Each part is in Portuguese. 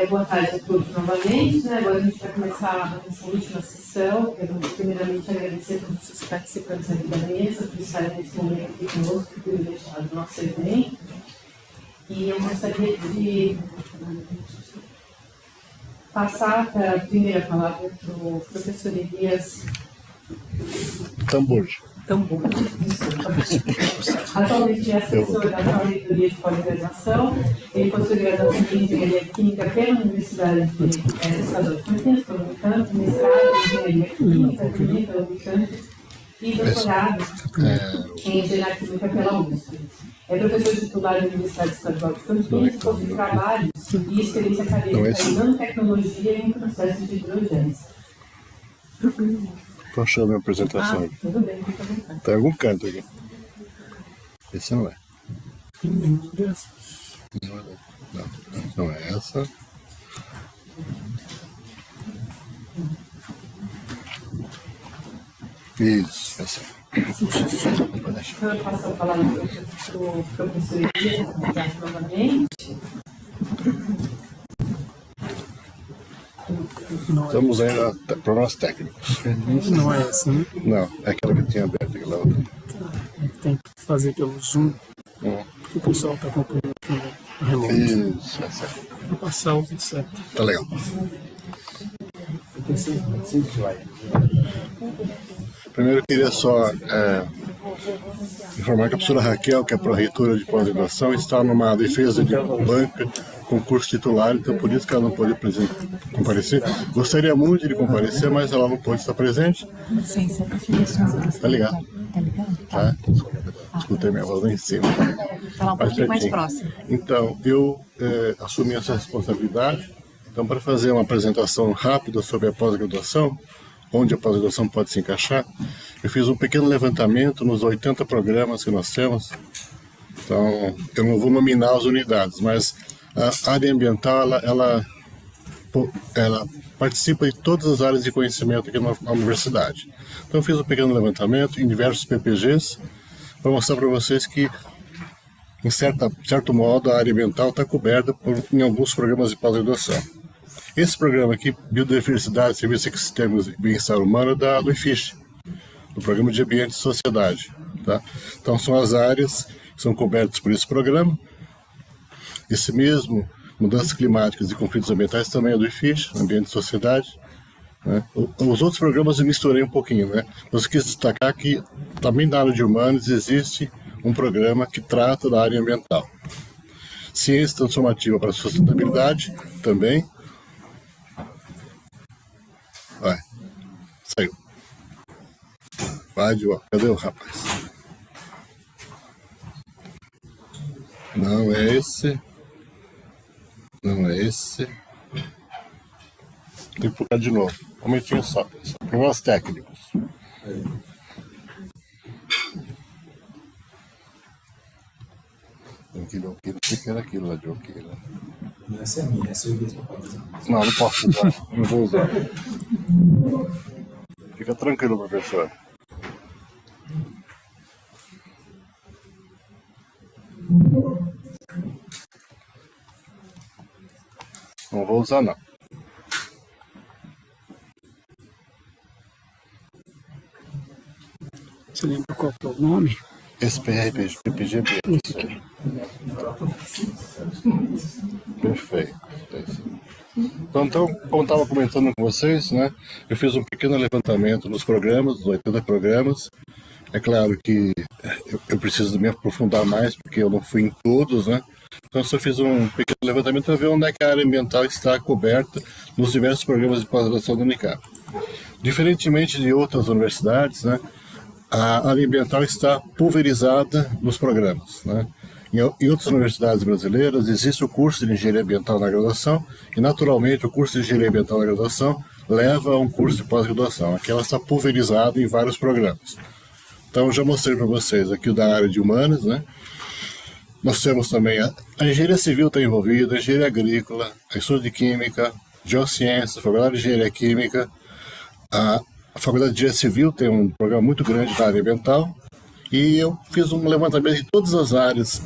Boa tarde a todos novamente. Agora a gente vai começar a nossa última sessão. Quero primeiramente agradecer a todos os participantes aqui da mesa por estarem nesse momento aqui conosco, por deixar o nosso evento. E eu gostaria de passar a primeira palavra para o professor Elias Tambor. Atualmente é assessor da Coordenadoria de Pós-Graduação. Ele possui graduação em Engenharia Química pela Universidade de Estado de Campinas, pela Unicamp, mestrado em Engenharia Química também pela Unicamp e doutorado em Engenharia Química pela USP. É professor titular da Universidade Estadual de Campinas, possui trabalhos e experiência acadêmica em nanotecnologia e em processos de hidrogênese. Estou achando a minha apresentação. Tudo bem, fica à vontade. Tem algum canto aqui. Esse não é. Não é essa. Isso, essa. Eu passo a palavra para o professor Elias, novamente. Estamos ainda problemas técnicos. Não é essa, né? Não, é aquela que tinha aberto aquela outra. Tem que fazer pelo Zoom, porque o pessoal está acompanhando o remoto. Isso, essa. Vou passar o 27. Tá legal. Primeiro eu queria só informar que a professora Raquel, que é a pró-reitora de pós-graduação, está numa defesa de banca, concurso titular, então por isso que ela não pôde comparecer. Gostaria muito de comparecer, mas ela não pôde estar presente. Licença, professor. Tá ligado? Tá ligado? Tá? Escutei minha voz lá em cima. Falar um pouquinho mais próximo. Então, eu assumi essa responsabilidade. Então, para fazer uma apresentação rápida sobre a pós-graduação, onde a pós-graduação pode se encaixar, eu fiz um pequeno levantamento nos 80 programas que nós temos. Então, eu não vou nominar as unidades, mas a área ambiental, ela participa de todas as áreas de conhecimento aqui na universidade. Então, eu fiz um pequeno levantamento em diversos PPGs, para mostrar para vocês que, em certo modo, a área ambiental está coberta em alguns programas de pós-graduação. Esse programa aqui, Biodiversidade, Serviços e Ecossistemas e Bem-Estar Humano, é do IFISH, do Programa de Ambiente e Sociedade. Tá? Então, são as áreas que são cobertas por esse programa. Esse mesmo, Mudanças Climáticas e Conflitos Ambientais, também é do IFISH, Ambiente e Sociedade. Né? Os outros programas eu misturei um pouquinho, né? Mas eu quis destacar que também na área de humanos existe um programa que trata da área ambiental. Ciência transformativa para a sustentabilidade, também. Vai, saiu. Vai de volta. Cadê o rapaz? Não é esse. Não é esse. Tem que focar de novo. Um momentinho só. Problemas técnicos. Aquilo, que era aquilo lá de ok, né? Essa é minha, essa eu uso para fazer. Não, não posso usar. Não vou usar. Fica tranquilo, professor. Não vou usar, não. Você lembra qual que é o nome? SPRPGB. Esse aqui. Perfeito. Então, como estava comentando com vocês, né, eu fiz um pequeno levantamento nos programas, dos 80 programas. É claro que eu preciso me aprofundar mais, porque eu não fui em todos, né? Então, eu só fiz um pequeno levantamento para ver onde é que a área ambiental está coberta nos diversos programas de pós-graduação da Unicamp. Diferentemente de outras universidades, né, a área ambiental está pulverizada nos programas, né? Em outras universidades brasileiras existe o curso de Engenharia Ambiental na graduação e, naturalmente, o curso de Engenharia Ambiental na graduação leva a um curso de pós-graduação. Aqui ela está pulverizada em vários programas. Então, eu já mostrei para vocês aqui o da área de humanas, né? Nós temos também a engenharia civil está envolvida, a engenharia agrícola, a estudo de química, geociências, a faculdade de engenharia química, a faculdade de engenharia civil tem um programa muito grande da área ambiental, E eu fiz um levantamento de todas as áreas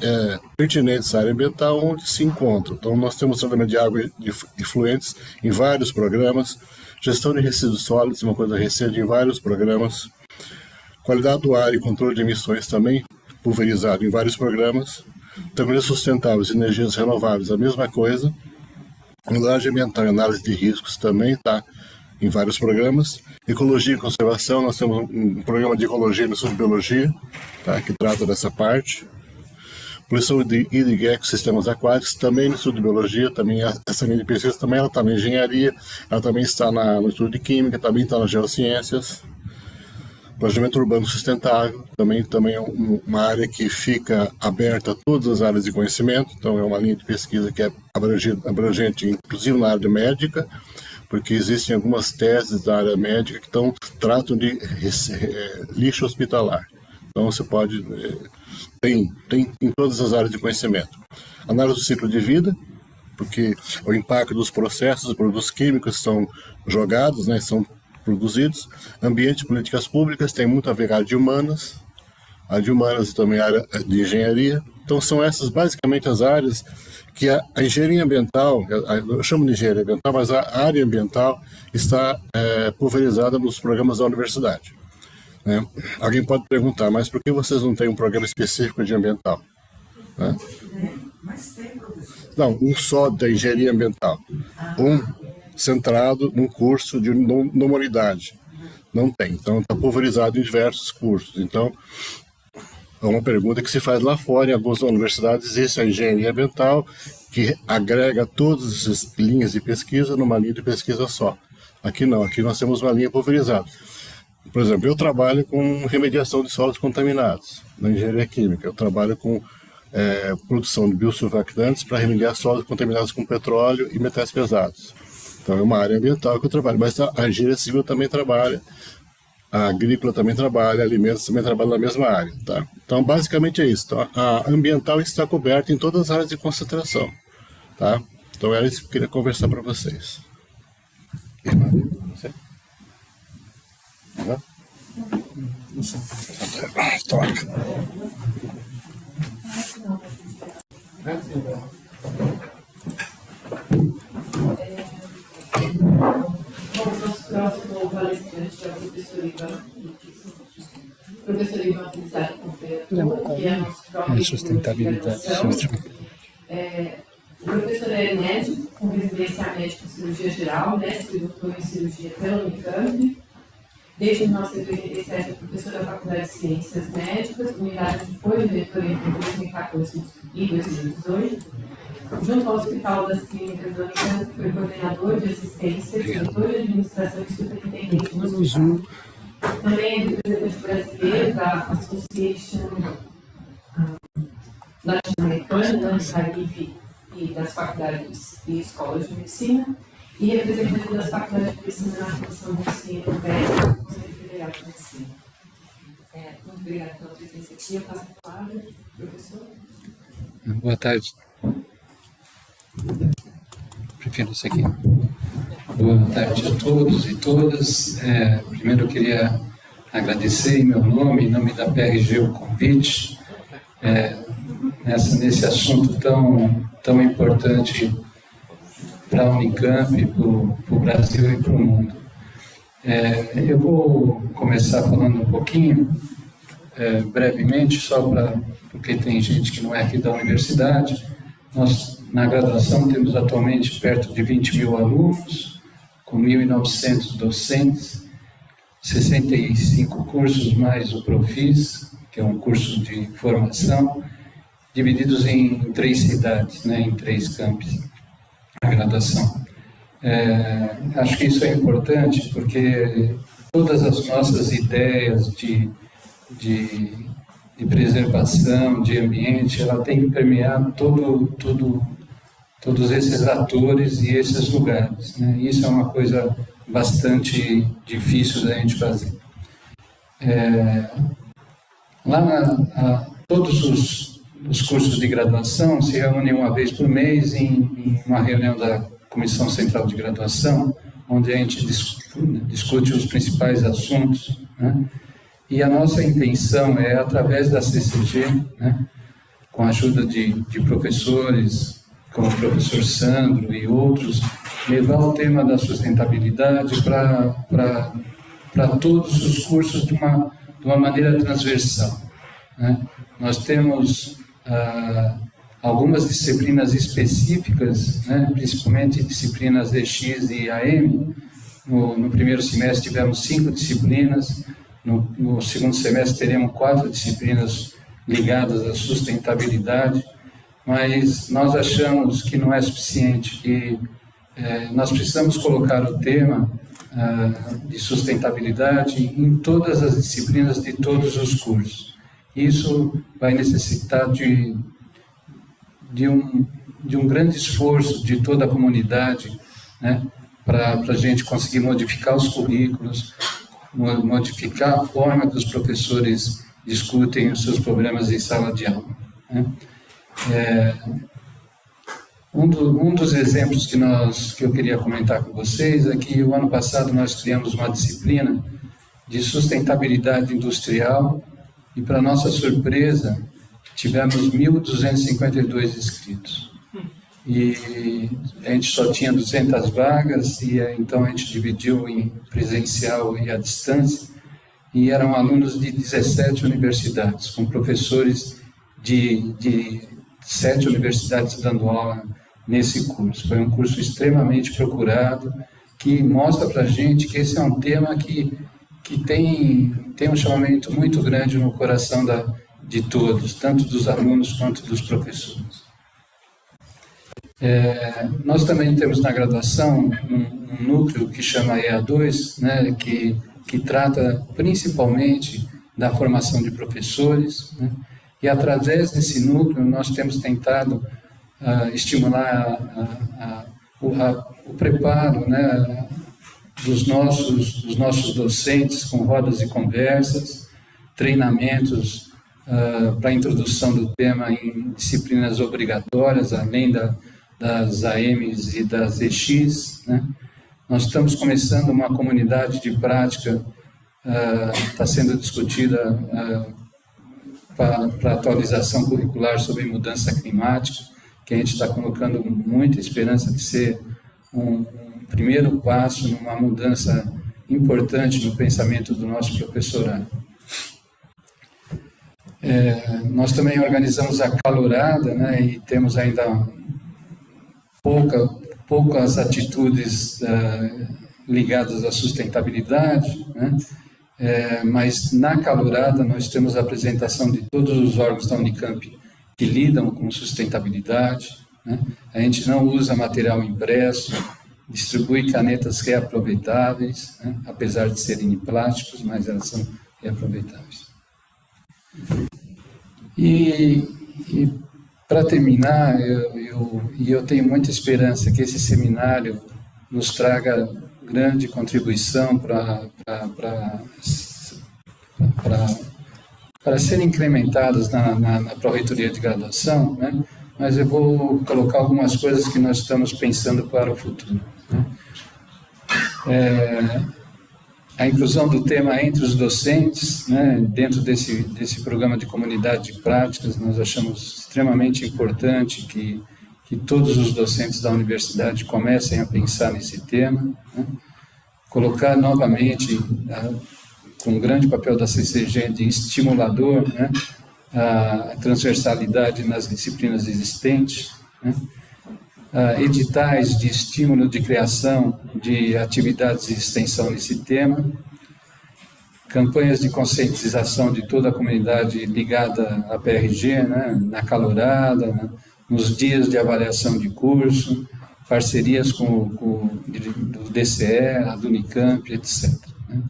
pertinentes à área ambiental onde se encontram. Então, nós temos tratamento de água e efluentes em vários programas, gestão de resíduos sólidos, uma coisa recente, em vários programas, qualidade do ar e controle de emissões também, pulverizado em vários programas, tecnologias sustentáveis, energias renováveis, a mesma coisa, análise ambiental e análise de riscos também está em vários programas. Ecologia e conservação, nós temos um programa de ecologia e de biologia, tá, que trata dessa parte. Poluição hídrica e ecossistemas aquáticos, também no estudo de biologia, também essa linha de pesquisa também ela está na engenharia, ela também está no estudo de química, também está nas geociências. Planejamento urbano sustentável, também é uma área que fica aberta a todas as áreas de conhecimento, então é uma linha de pesquisa que é abrangente inclusive na área médica, porque existem algumas teses da área médica que tratam de lixo hospitalar. Então você pode... Tem em todas as áreas de conhecimento. Análise do ciclo de vida, porque o impacto dos processos, dos produtos químicos são jogados, né, são produzidos. Ambiente e políticas públicas, tem muito a ver com a área de humanas e também a área de engenharia. Então são essas basicamente as áreas que a engenharia ambiental, eu chamo de engenharia ambiental, mas a área ambiental está pulverizada nos programas da universidade. Né? Alguém pode perguntar, mas por que vocês não têm um programa específico de ambiental? Né? Não, um só da engenharia ambiental. Um centrado num curso de numa unidade. Não tem. Então está pulverizado em diversos cursos. Então, é uma pergunta que se faz lá fora, em algumas universidades existe a engenharia ambiental, que agrega todas as linhas de pesquisa numa linha de pesquisa só. Aqui não, aqui nós temos uma linha pulverizada. Por exemplo, eu trabalho com remediação de solos contaminados, na engenharia química. Eu trabalho com produção de biosurfactantes para remediar solos contaminados com petróleo e metais pesados. Então é uma área ambiental que eu trabalho, mas a engenharia civil também trabalha, a agrícola também trabalha, alimentos também trabalham na mesma área. Tá? Então basicamente é isso. Então, a ambiental está coberta em todas as áreas de concentração. Tá? Então era isso que eu queria conversar para vocês. Toca. O nosso próximo palestrante é o professor Ivan. O professor Ivan Felizardo Comperador, que é nosso próprio sustentabilidade. O professor é médico, com residência médica em cirurgia geral, mestre e doutor em cirurgia pela Unicamp. Desde 1987 é professor da Faculdade de Ciências Médicas, unidade que foi diretor entre 2014 e 2018. Junto ao Hospital das Clínicas da Unicamp, foi coordenador de assistência, diretor de administração e superintendente do hospital. Também é representante brasileiro da Association Latino-Americana, da RIV e das faculdades e escolas de medicina, e representante das faculdades de medicina na Comissão de Ensino Médico do Conselho Federal de Medicina. Muito obrigada pela presença aqui. Eu passo a palavra, professor. Boa tarde. Prefiro isso aqui. Boa tarde a todos e todas. Primeiro eu queria agradecer em meu nome, em nome da PRG, o convite nesse assunto tão importante para a Unicamp, para o Brasil e para o mundo. Eu vou começar falando um pouquinho, brevemente, porque tem gente que não é aqui da universidade. Nós, na graduação, temos atualmente perto de 20 mil alunos, com 1.900 docentes, 65 cursos mais o Profis, que é um curso de formação, divididos em 3 cidades, né, em 3 campos, a graduação. Acho que isso é importante porque todas as nossas ideias de preservação, de ambiente, ela tem que permear todos esses atores e esses lugares, né? Isso é uma coisa bastante difícil da gente fazer. Todos os cursos de graduação se reúnem uma vez por mês em uma reunião da Comissão Central de Graduação, onde a gente discute os principais assuntos, né? E a nossa intenção é, através da CCG, né, com a ajuda de professores, como o professor Sandro e outros, levar o tema da sustentabilidade para todos os cursos de uma maneira transversal, né? Nós temos algumas disciplinas específicas, né, principalmente disciplinas EX e AM. No primeiro semestre tivemos 5 disciplinas, no segundo semestre teremos 4 disciplinas ligadas à sustentabilidade, mas nós achamos que não é suficiente, que nós precisamos colocar o tema de sustentabilidade em todas as disciplinas de todos os cursos. Isso vai necessitar de um grande esforço de toda a comunidade, né, para a gente conseguir modificar os currículos, modificar a forma que os professores discutem os seus problemas em sala de aula, né? Um dos exemplos que eu queria comentar com vocês é que o ano passado nós criamos uma disciplina de sustentabilidade industrial e, para nossa surpresa, tivemos 1.252 inscritos. E a gente só tinha 200 vagas, e então a gente dividiu em presencial e à distância, e eram alunos de 17 universidades, com professores de 7 universidades dando aula nesse curso. Foi um curso extremamente procurado, que mostra para a gente que esse é um tema que tem um chamamento muito grande no coração de todos, tanto dos alunos quanto dos professores. Nós também temos na graduação um núcleo que chama EA2, né, que trata principalmente da formação de professores, né, e através desse núcleo nós temos tentado estimular o preparo, né, dos nossos docentes com rodas e conversas, treinamentos para a introdução do tema em disciplinas obrigatórias, além das AMs e das EX, né? Nós estamos começando uma comunidade de prática, está sendo discutida para atualização curricular sobre mudança climática, que a gente está colocando muita esperança de ser um primeiro passo numa mudança importante no pensamento do nosso professorado. Nós também organizamos a calorada, né, e temos ainda poucas atitudes ligadas à sustentabilidade, né? Mas na calorada nós temos a apresentação de todos os órgãos da Unicamp que lidam com sustentabilidade, né? A gente não usa material impresso, distribui canetas reaproveitáveis, né? Apesar de serem de plásticos, mas elas são reaproveitáveis. E para terminar, eu tenho muita esperança que esse seminário nos traga grande contribuição para serem incrementadas na pró-reitoria de graduação, né? Mas eu vou colocar algumas coisas que nós estamos pensando para o futuro, né? A inclusão do tema entre os docentes, né, dentro desse programa de comunidade de práticas, nós achamos extremamente importante que todos os docentes da universidade comecem a pensar nesse tema, né? Colocar novamente, com um grande papel da CCG de estimulador, né, a transversalidade nas disciplinas existentes, né? Editais de estímulo de criação de atividades de extensão nesse tema, campanhas de conscientização de toda a comunidade ligada à PRG, né, na calorada, né, nos dias de avaliação de curso, parcerias do DCE, a do Unicamp, etc., né?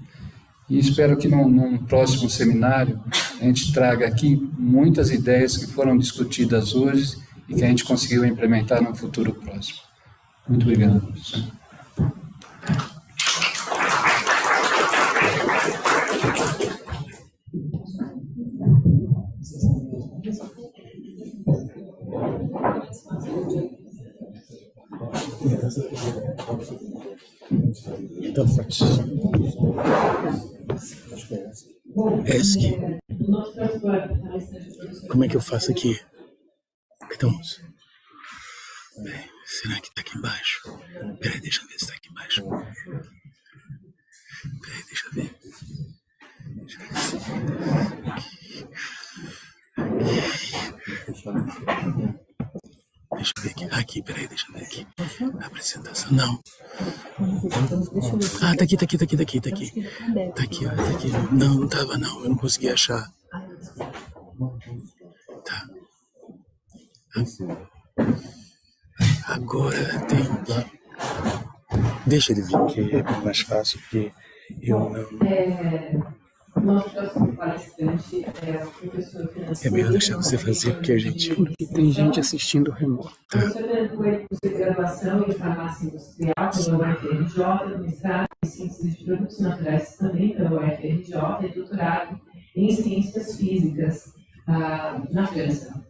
E espero que num próximo seminário a gente traga aqui muitas ideias que foram discutidas hoje e que a gente conseguiu implementar no futuro próximo. Muito obrigado, professor. Tanto faz. ESC. Como é que eu faço aqui? Então, será que tá aqui embaixo? Peraí, deixa eu ver se tá aqui embaixo. Peraí, deixa eu ver. Deixa eu ver aqui. Aqui, peraí, deixa eu ver aqui. Apresentação, não. Ah, tá aqui. Tá aqui, ó, tá aqui. Não tava não, eu não consegui achar. Tá. Agora tem... Deixa ele vir, que é mais fácil, porque eu não... Nosso próximo palestrante é o professor financeiro. É melhor deixar você fazer, porque a gente... Porque tem gente assistindo remoto. O professor graduou em curso de graduação em farmácia industrial pela UFRJ, mestrado em ciências de produtos naturais também pela UFRJ e doutorado em ciências físicas na França.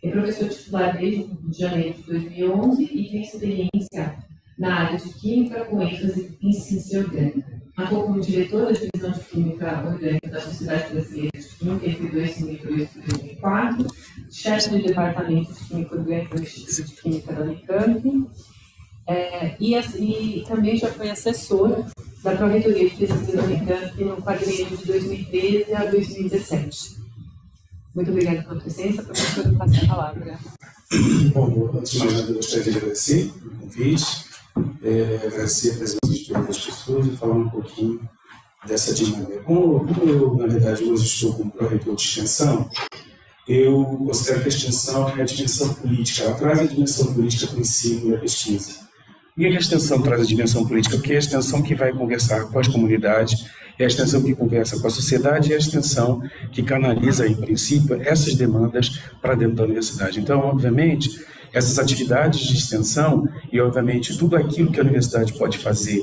É professor titular desde janeiro de 2011 e tem experiência na área de química com ênfase em ciência orgânica. Atuou como diretor da divisão de química orgânica da Sociedade Brasileira de Química entre 2002 e 2004, chefe do departamento de química orgânica do Instituto de Química da Unicamp, e também já foi assessor da Pró-Reitoria de Pesquisa da Unicamp no quadriênio de 2013 a 2017. Muito obrigada pela presença, professor, eu passo a palavra. Bom, antes de mais nada, eu gostaria de agradecer o convite, agradecer a presença de todas as pessoas e falar um pouquinho dessa dinâmica. Como eu, na verdade, hoje estou como pró-reitor de extensão, eu considero que a extensão é a dimensão política, ela traz a dimensão política para o ensino e a pesquisa. E a extensão traz a dimensão política porque é a extensão que vai conversar com as comunidades, é a extensão que conversa com a sociedade, é a extensão que canaliza, em princípio, essas demandas para dentro da universidade. Então, obviamente, essas atividades de extensão e, obviamente, tudo aquilo que a universidade pode fazer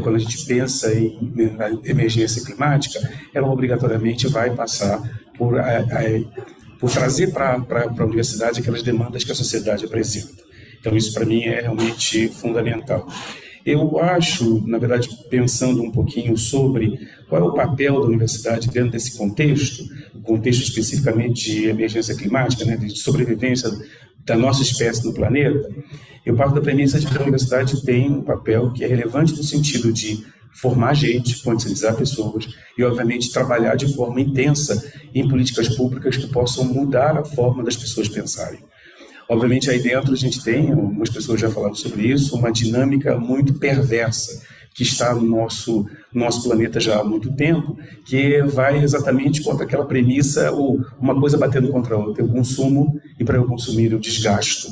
quando a gente pensa em emergência climática, ela obrigatoriamente vai passar por trazer para a universidade aquelas demandas que a sociedade apresenta. Então, isso para mim é realmente fundamental. Eu acho, na verdade, pensando um pouquinho sobre qual é o papel da universidade dentro desse contexto, o contexto especificamente de emergência climática, né, de sobrevivência da nossa espécie no planeta, eu parto da premissa de que a universidade tem um papel que é relevante no sentido de formar gente, conscientizar pessoas e, obviamente, trabalhar de forma intensa em políticas públicas que possam mudar a forma das pessoas pensarem. Obviamente, aí dentro a gente tem, algumas pessoas já falaram sobre isso, uma dinâmica muito perversa que está no nosso planeta já há muito tempo, que vai exatamente contra aquela premissa, ou uma coisa batendo contra a outra. Eu consumo e para eu consumir eu desgasto.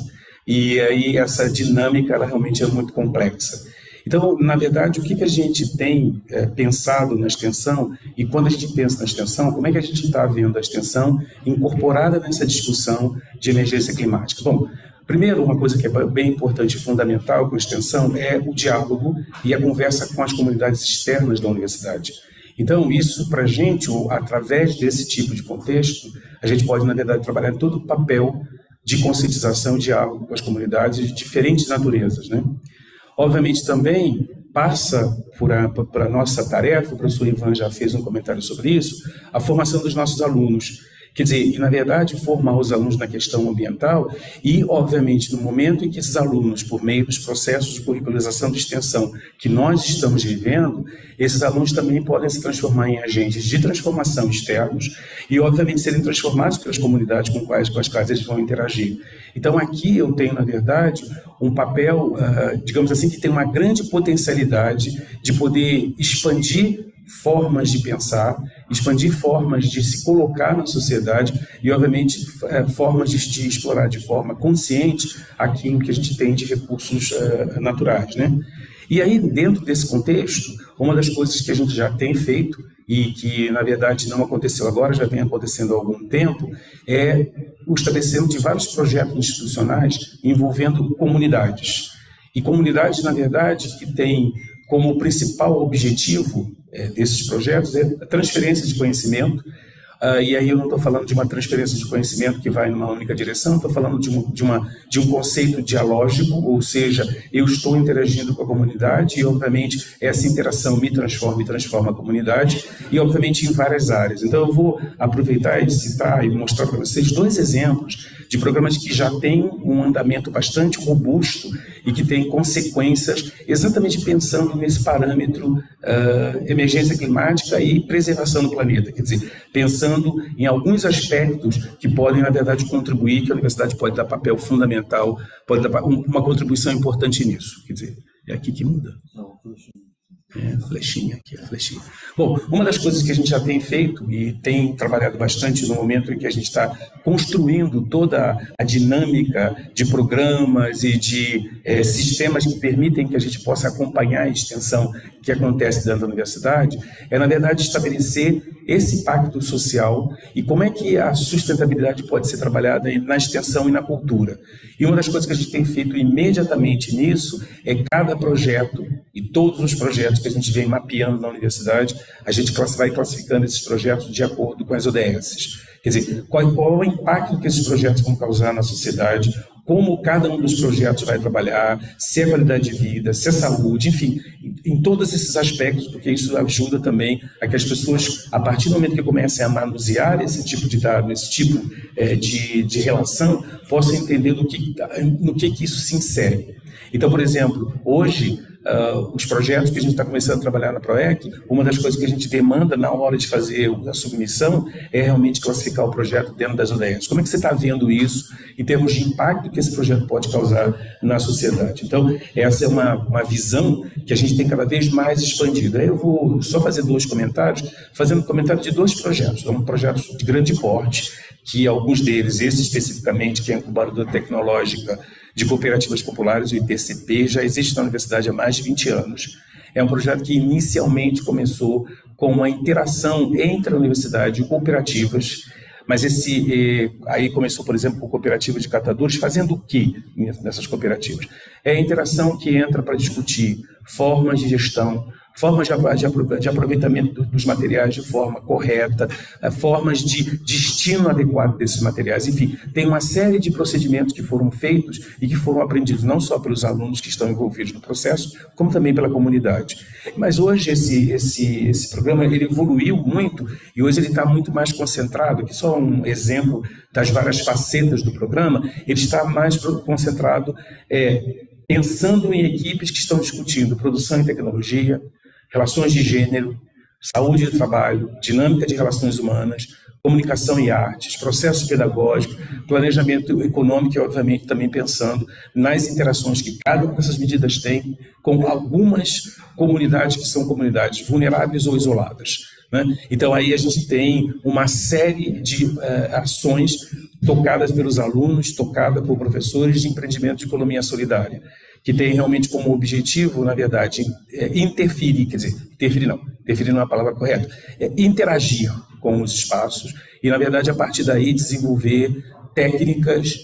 E aí essa dinâmica ela realmente é muito complexa. Então, na verdade, o que a gente tem pensado na extensão, e quando a gente pensa na extensão, como é que a gente está vendo a extensão incorporada nessa discussão de emergência climática? Bom, primeiro, uma coisa que é bem importante e fundamental com a extensão é o diálogo e a conversa com as comunidades externas da universidade. Então, isso para a gente, através desse tipo de contexto, a gente pode, na verdade, trabalhar em todo o papel de conscientização e diálogo com as comunidades de diferentes naturezas, né? Obviamente, também passa por a nossa tarefa, o professor Ivan já fez um comentário sobre isso, a formação dos nossos alunos. Quer dizer, na verdade, formar os alunos na questão ambiental e, obviamente, no momento em que esses alunos, por meio dos processos de curricularização de extensão que nós estamos vivendo, esses alunos também podem se transformar em agentes de transformação externos e, obviamente, serem transformados pelas comunidades com as quais eles vão interagir. Então, aqui eu tenho, na verdade, um papel, digamos assim, que tem uma grande potencialidade de poder expandir formas de pensar, expandir formas de se colocar na sociedade e, obviamente, formas de explorar de forma consciente aquilo que a gente tem de recursos naturais, né? E aí, dentro desse contexto, uma das coisas que a gente já tem feito e que, na verdade, não aconteceu agora, já vem acontecendo há algum tempo, é o estabelecimento de vários projetos institucionais envolvendo comunidades. E comunidades, na verdade, que têm como principal objetivo desses projetos é a transferência de conhecimento, e aí eu não estou falando de uma transferência de conhecimento que vai numa única direção, estou falando de um conceito dialógico, ou seja, eu estou interagindo com a comunidade e, obviamente, essa interação me transforma e transforma a comunidade, e, obviamente, em várias áreas. Então, eu vou aproveitar e citar e mostrar para vocês 2 exemplos de programas que já têm um andamento bastante robusto e que têm consequências exatamente pensando nesse parâmetro emergência climática e preservação do planeta, quer dizer, pensando em alguns aspectos que podem, na verdade, contribuir, que a universidade pode dar papel fundamental, pode dar uma contribuição importante nisso. Quer dizer, é aqui que muda. Flechinha aqui, a flechinha. Bom, uma das coisas que a gente já tem feito e tem trabalhado bastante no momento em que a gente está construindo toda a dinâmica de programas e de sistemas que permitem que a gente possa acompanhar a extensão que acontece dentro da universidade, é, na verdade, estabelecer esse pacto social e como é que a sustentabilidade pode ser trabalhada na extensão e na cultura. E uma das coisas que a gente tem feito imediatamente nisso é cada projeto e todos os projetos que a gente vem mapeando na universidade, a gente vai classificando esses projetos de acordo com as ODSs. Quer dizer, qual é o impacto que esses projetos vão causar na sociedade, como cada um dos projetos vai trabalhar, se é qualidade de vida, se é saúde, enfim, em todos esses aspectos, porque isso ajuda também a que as pessoas, a partir do momento que comecem a manusear esse tipo de dado, esse tipo de relação, possam entender no que isso se insere. Então, por exemplo, hoje, os projetos que a gente está começando a trabalhar na PROEC, uma das coisas que a gente demanda na hora de fazer a submissão é realmente classificar o projeto dentro das ODS. Como é que você está vendo isso em termos de impacto que esse projeto pode causar na sociedade? Então, essa é uma visão que a gente tem cada vez mais expandido. Aí eu vou só fazer 2 comentários, fazendo comentário de 2 projetos. São projetos de grande porte, que alguns deles, esse especificamente, que é a incubadora tecnológica de cooperativas populares, o ITCP, já existe na universidade há mais de 20 anos. É um projeto que inicialmente começou com uma interação entre a universidade e cooperativas, mas aí começou, por exemplo, com cooperativas de catadores, fazendo o quê nessas cooperativas? É a interação que entra para discutir formas de gestão, formas de aproveitamento dos materiais de forma correta, formas de destino adequado desses materiais. Enfim, tem uma série de procedimentos que foram feitos e que foram aprendidos não só pelos alunos que estão envolvidos no processo, como também pela comunidade. Mas hoje esse programa ele evoluiu muito e hoje ele está muito mais concentrado, que só um exemplo das várias facetas do programa, ele está mais concentrado pensando em equipes que estão discutindo produção e tecnologia, relações de gênero, saúde do trabalho, dinâmica de relações humanas, comunicação e artes, processos pedagógicos, planejamento econômico e, obviamente, também pensando nas interações que cada uma dessas medidas tem com algumas comunidades que são comunidades vulneráveis ou isoladas, né? Então, aí a gente tem uma série de ações tocadas pelos alunos, tocadas por professores de empreendimento de economia solidária, que tem realmente como objetivo, na verdade, interferir não é a palavra correta, interagir com os espaços e, na verdade, a partir daí desenvolver técnicas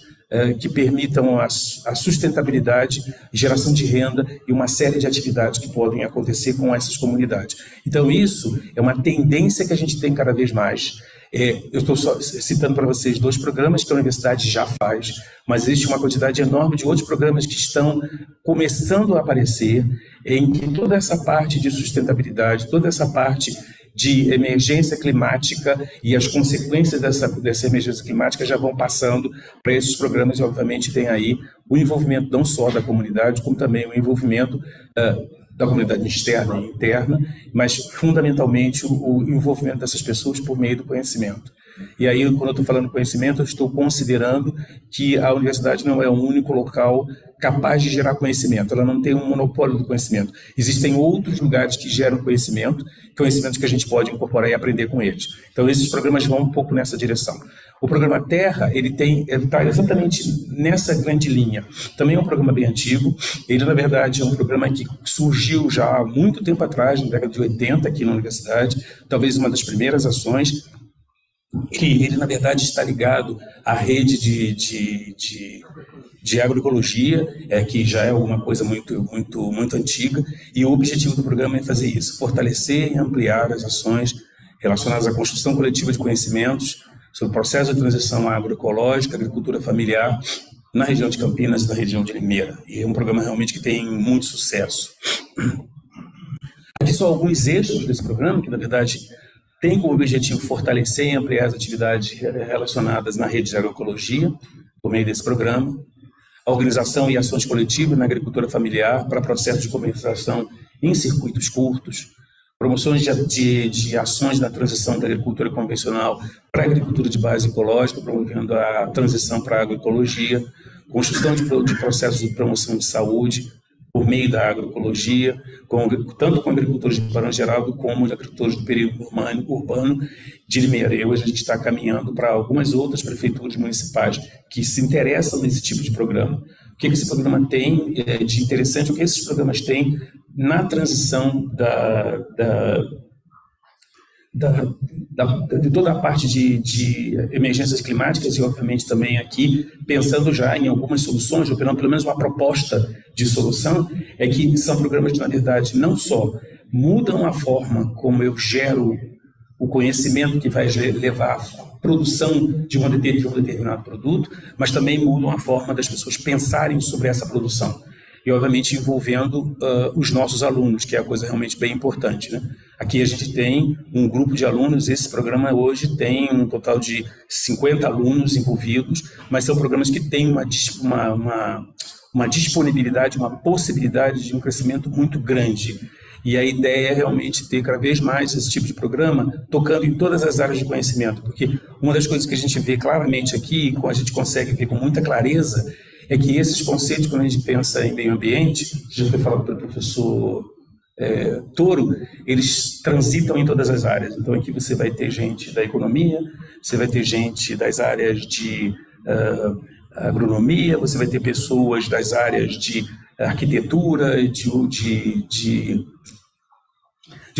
que permitam a sustentabilidade, geração de renda e uma série de atividades que podem acontecer com essas comunidades. Então, isso é uma tendência que a gente tem cada vez mais. Eu estou só citando para vocês 2 programas que a universidade já faz, mas existe uma quantidade enorme de outros programas que estão começando a aparecer, em que toda essa parte de sustentabilidade, toda essa parte de emergência climática e as consequências dessa emergência climática já vão passando para esses programas e, obviamente, tem aí o envolvimento não só da comunidade, como também o envolvimento da comunidade externa e interna, mas fundamentalmente o envolvimento dessas pessoas por meio do conhecimento. E aí, quando eu estou falando conhecimento, eu estou considerando que a universidade não é o único local capaz de gerar conhecimento, ela não tem um monopólio do conhecimento. Existem outros lugares que geram conhecimentos que a gente pode incorporar e aprender com eles. Então, esses programas vão um pouco nessa direção. O programa Terra, ele está exatamente nessa grande linha. Também é um programa bem antigo, ele, na verdade, é um programa que surgiu já há muito tempo atrás, na década de 80, aqui na universidade, talvez uma das primeiras ações. Ele, na verdade, está ligado à rede de agroecologia, que já é uma coisa muito antiga, e o objetivo do programa é fazer isso, fortalecer e ampliar as ações relacionadas à construção coletiva de conhecimentos sobre o processo de transição agroecológica, agricultura familiar, na região de Campinas e na região de Limeira. E é um programa realmente que tem muito sucesso. Aqui são alguns eixos desse programa, que na verdade tem como objetivo fortalecer e ampliar as atividades relacionadas na rede de agroecologia, por meio desse programa, a organização e ações coletivas na agricultura familiar para processos de comercialização em circuitos curtos, promoções de ações na transição da agricultura convencional para a agricultura de base ecológica, promovendo a transição para a agroecologia, construção de processos de promoção de saúde por meio da agroecologia, tanto com agricultores de Barão Geraldo como de agricultores do período urbano de Limeira. E hoje a gente está caminhando para algumas outras prefeituras municipais que se interessam nesse tipo de programa. O que esse programa tem de interessante, o que esses programas têm na transição de toda a parte de emergências climáticas e, obviamente, também aqui, pensando já em algumas soluções, ou pelo menos uma proposta de solução, é que são programas que, na verdade, não só mudam a forma como eu gero o conhecimento que vai levar à produção de um determinado produto, mas também mudam a forma das pessoas pensarem sobre essa produção. E, obviamente, envolvendo os nossos alunos, que é a coisa realmente bem importante, né? Aqui a gente tem um grupo de alunos, esse programa hoje tem um total de 50 alunos envolvidos, mas são programas que têm uma disponibilidade, uma possibilidade de um crescimento muito grande. E a ideia é realmente ter cada vez mais esse tipo de programa tocando em todas as áreas de conhecimento, porque uma das coisas que a gente vê claramente aqui, a gente consegue ver com muita clareza, é que esses conceitos, quando a gente pensa em meio ambiente, já foi falado pelo professor Toro, eles transitam em todas as áreas. Então aqui você vai ter gente da economia, você vai ter gente das áreas de agronomia, você vai ter pessoas das áreas de arquitetura, de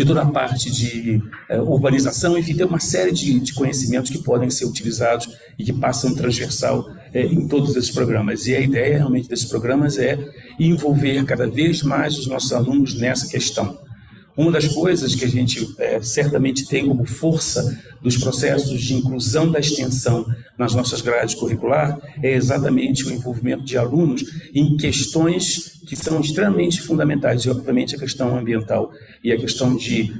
toda a parte de urbanização, enfim, tem uma série de conhecimentos que podem ser utilizados e que passam transversal em todos esses programas. E a ideia realmente desses programas é envolver cada vez mais os nossos alunos nessa questão. Uma das coisas que a gente certamente tem como força dos processos de inclusão da extensão nas nossas grades curriculares é exatamente o envolvimento de alunos em questões que são extremamente fundamentais, e obviamente a questão ambiental e a questão de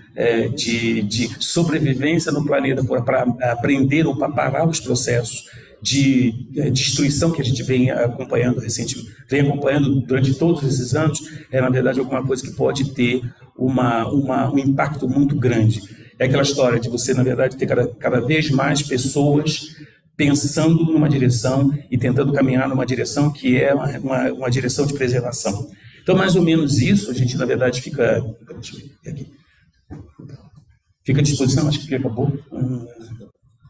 sobrevivência no planeta para aprender ou para parar os processos de destruição que a gente vem acompanhando recentemente, vem acompanhando durante todos esses anos, na verdade alguma coisa que pode ter um impacto muito grande. É aquela história de você, na verdade, ter cada vez mais pessoas pensando numa direção e tentando caminhar numa direção que é uma direção de preservação. Então, mais ou menos isso, a gente, na verdade, fica à disposição, acho que acabou,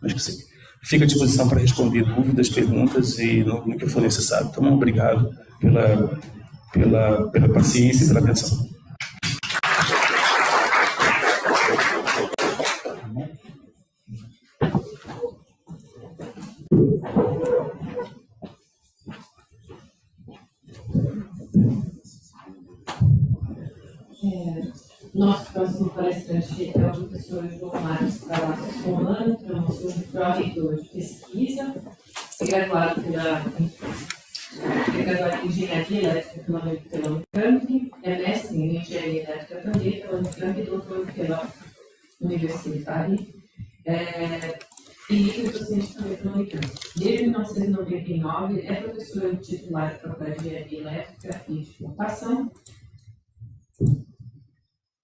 acho que sim. Fica à disposição para responder dúvidas, perguntas e no que for necessário. Então, obrigado pela paciência e pela atenção. Nosso próximo palestrante é o professor João Marcos Carlos Romano, que é o nosso pró-reitor de pesquisa, graduado em Engenharia Elétrica pela Unicamp, é mestre em Engenharia Elétrica também pela Unicamp e doutor pela Universidade de Paris, e foi docente também pela Unicamp. Desde 1999, é professor titular da Faculdade de Engenharia Elétrica e de Computação,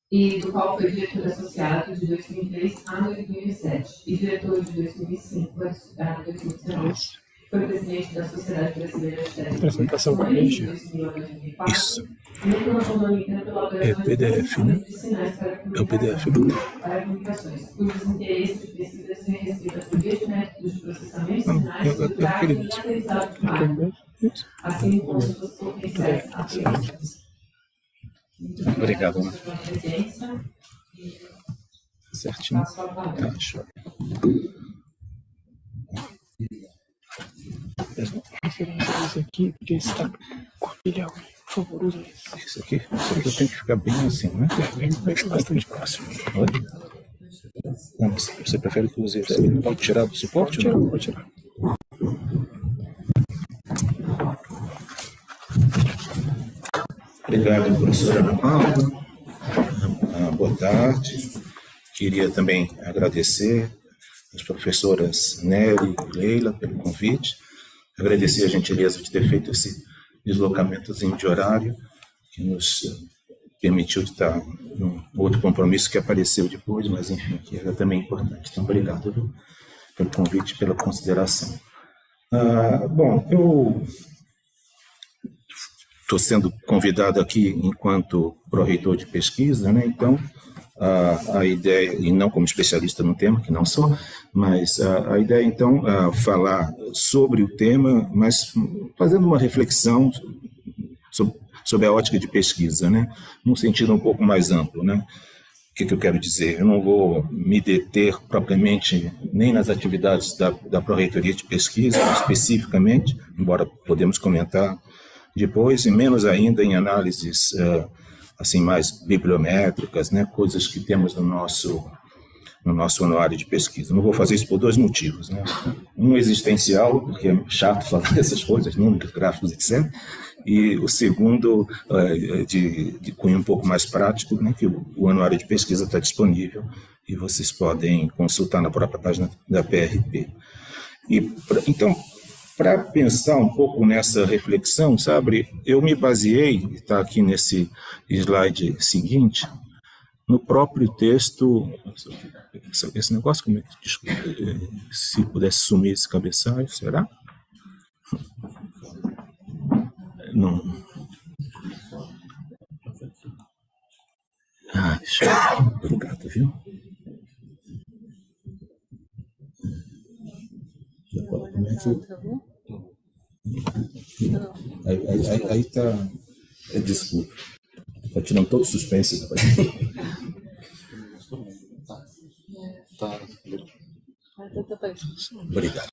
e do qual foi diretor associado de 2003 a 2007 e diretor de 2005 a 2019. Foi presidente da Sociedade Brasileira de Telecomunicações de 2000 a 2004. Isso. É PDF, né? É o PDF. Para comunicações, cujos interesses de pesquisa são restritos por métodos de processamento de sinais e aprendizado de máquina, assim como suas potenciais aplicações. Obrigado, Ana. Certinho. Show. Referências aqui, porque está corpilhão. Por favor, use isso. Isso aqui eu tenho que ficar bem assim, né? Bem bastante próximo. Olha. Não, você prefere que use esse? Pode tirar do suporte? Pode tirar. Obrigado, professora Ana Paula. Boa tarde. Queria também agradecer às professoras Nery e Leila pelo convite. Agradecer a gentileza de ter feito esse deslocamentozinho de horário, que nos permitiu de estar num outro compromisso que apareceu depois, mas enfim, que era também importante. Então, obrigado pelo convite e pela consideração. Bom, eu estou sendo convidado aqui enquanto pró-reitor de pesquisa, né? Então, a ideia, e não como especialista no tema, que não sou, mas a ideia, então, falar sobre o tema, mas fazendo uma reflexão sobre a ótica de pesquisa, né? Num sentido um pouco mais amplo, né? O que eu quero dizer? Eu não vou me deter propriamente nem nas atividades da Pró-Reitoria de Pesquisa, especificamente, embora podemos comentar depois, e menos ainda em análises assim mais bibliométricas, né? Coisas que temos no nosso anuário de pesquisa. Não vou fazer isso por dois motivos, né? Um existencial, porque é chato falar dessas coisas, números, gráficos, etc. E o segundo, de cunho um pouco mais prático, né, que o anuário de pesquisa está disponível e vocês podem consultar na própria página da PRP. Então, para pensar um pouco nessa reflexão, sabe, eu me baseei, está aqui nesse slide seguinte, no próprio texto. Esse negócio, como é que, desculpa, se pudesse sumir esse cabeçalho, será? Não. Deixa eu... Obrigado, viu? Como é que... Aí tá... Desculpa. Tá tirando todo o suspense. Tá. Obrigado.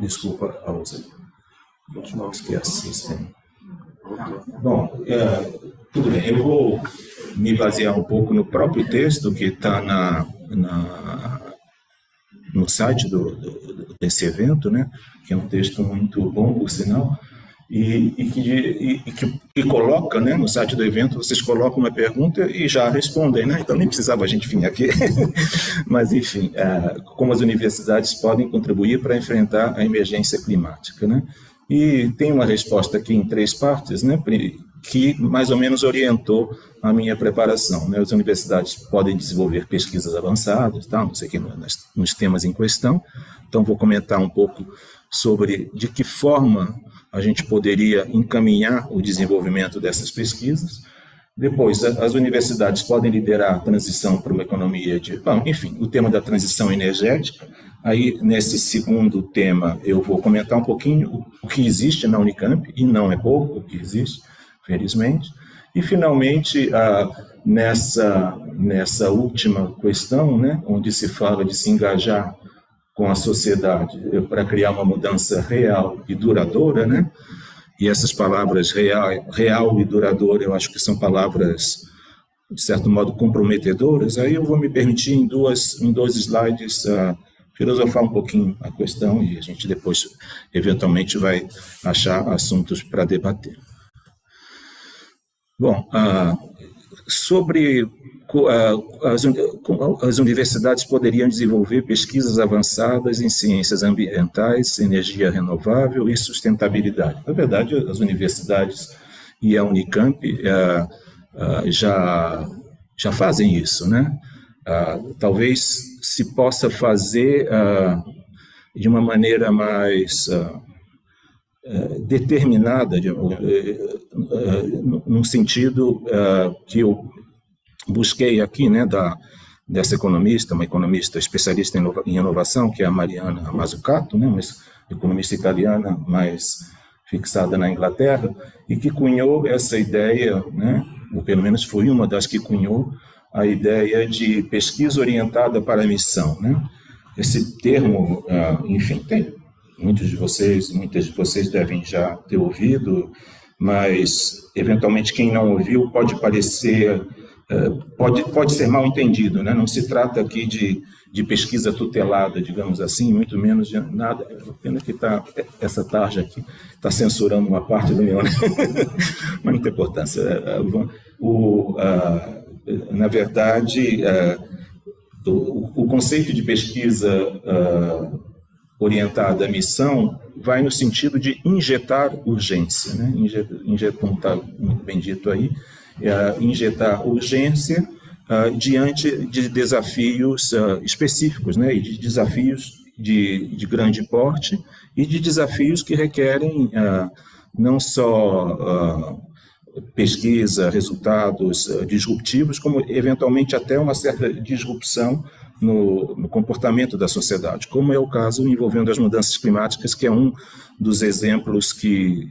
Desculpa a ausência. Os que assistem. Bom, tudo bem, eu vou me basear um pouco no próprio texto que está no site desse evento, né? Que é um texto muito bom, por sinal, e que coloca, né, no site do evento, vocês colocam uma pergunta e já respondem, né? Então nem precisava a gente vir aqui. Mas, enfim, como as universidades podem contribuir para enfrentar a emergência climática, né? E tem uma resposta aqui em 3 partes, né, que mais ou menos orientou a minha preparação, né? As universidades podem desenvolver pesquisas avançadas, tá? Não sei o que, nos temas em questão. Então, vou comentar um pouco sobre de que forma a gente poderia encaminhar o desenvolvimento dessas pesquisas. Depois, as universidades podem liderar a transição para uma economia enfim, o tema da transição energética. Aí, nesse segundo tema, eu vou comentar um pouquinho o que existe na Unicamp, e não é pouco o que existe, felizmente. E, finalmente, nessa última questão, né, onde se fala de se engajar com a sociedade para criar uma mudança real e duradoura, né? E essas palavras real e duradoura, eu acho que são palavras, de certo modo, comprometedoras. Aí eu vou me permitir, em dois slides, filosofar um pouquinho a questão e a gente depois, eventualmente, vai achar assuntos para debater. Bom, sobre as universidades poderiam desenvolver pesquisas avançadas em ciências ambientais, energia renovável e sustentabilidade. Na verdade, as universidades e a Unicamp já fazem isso, né? Talvez se possa fazer de uma maneira mais determinada, num sentido que eu busquei aqui, né, dessa economista, uma economista especialista em inovação, que é a Mariana Mazzucato, né, uma economista italiana, mas fixada na Inglaterra, e que cunhou essa ideia, né, ou pelo menos foi uma das que cunhou a ideia de pesquisa orientada para a missão, né? Esse termo, enfim, muitas de vocês devem já ter ouvido, mas eventualmente quem não ouviu pode parecer pode ser mal entendido, né? Não se trata aqui de pesquisa tutelada, digamos assim, muito menos de nada. Pena que essa tarja aqui está censurando uma parte do meu, né? Mas não tem importância. Na verdade, o conceito de pesquisa orientada à missão vai no sentido de injetar urgência, né? Injetar, está muito bem dito aí, injetar urgência diante de desafios específicos, né? E de desafios de grande porte e de desafios que requerem não só pesquisa, resultados disruptivos, como eventualmente até uma certa disrupção no comportamento da sociedade, como é o caso envolvendo as mudanças climáticas, que é um dos exemplos que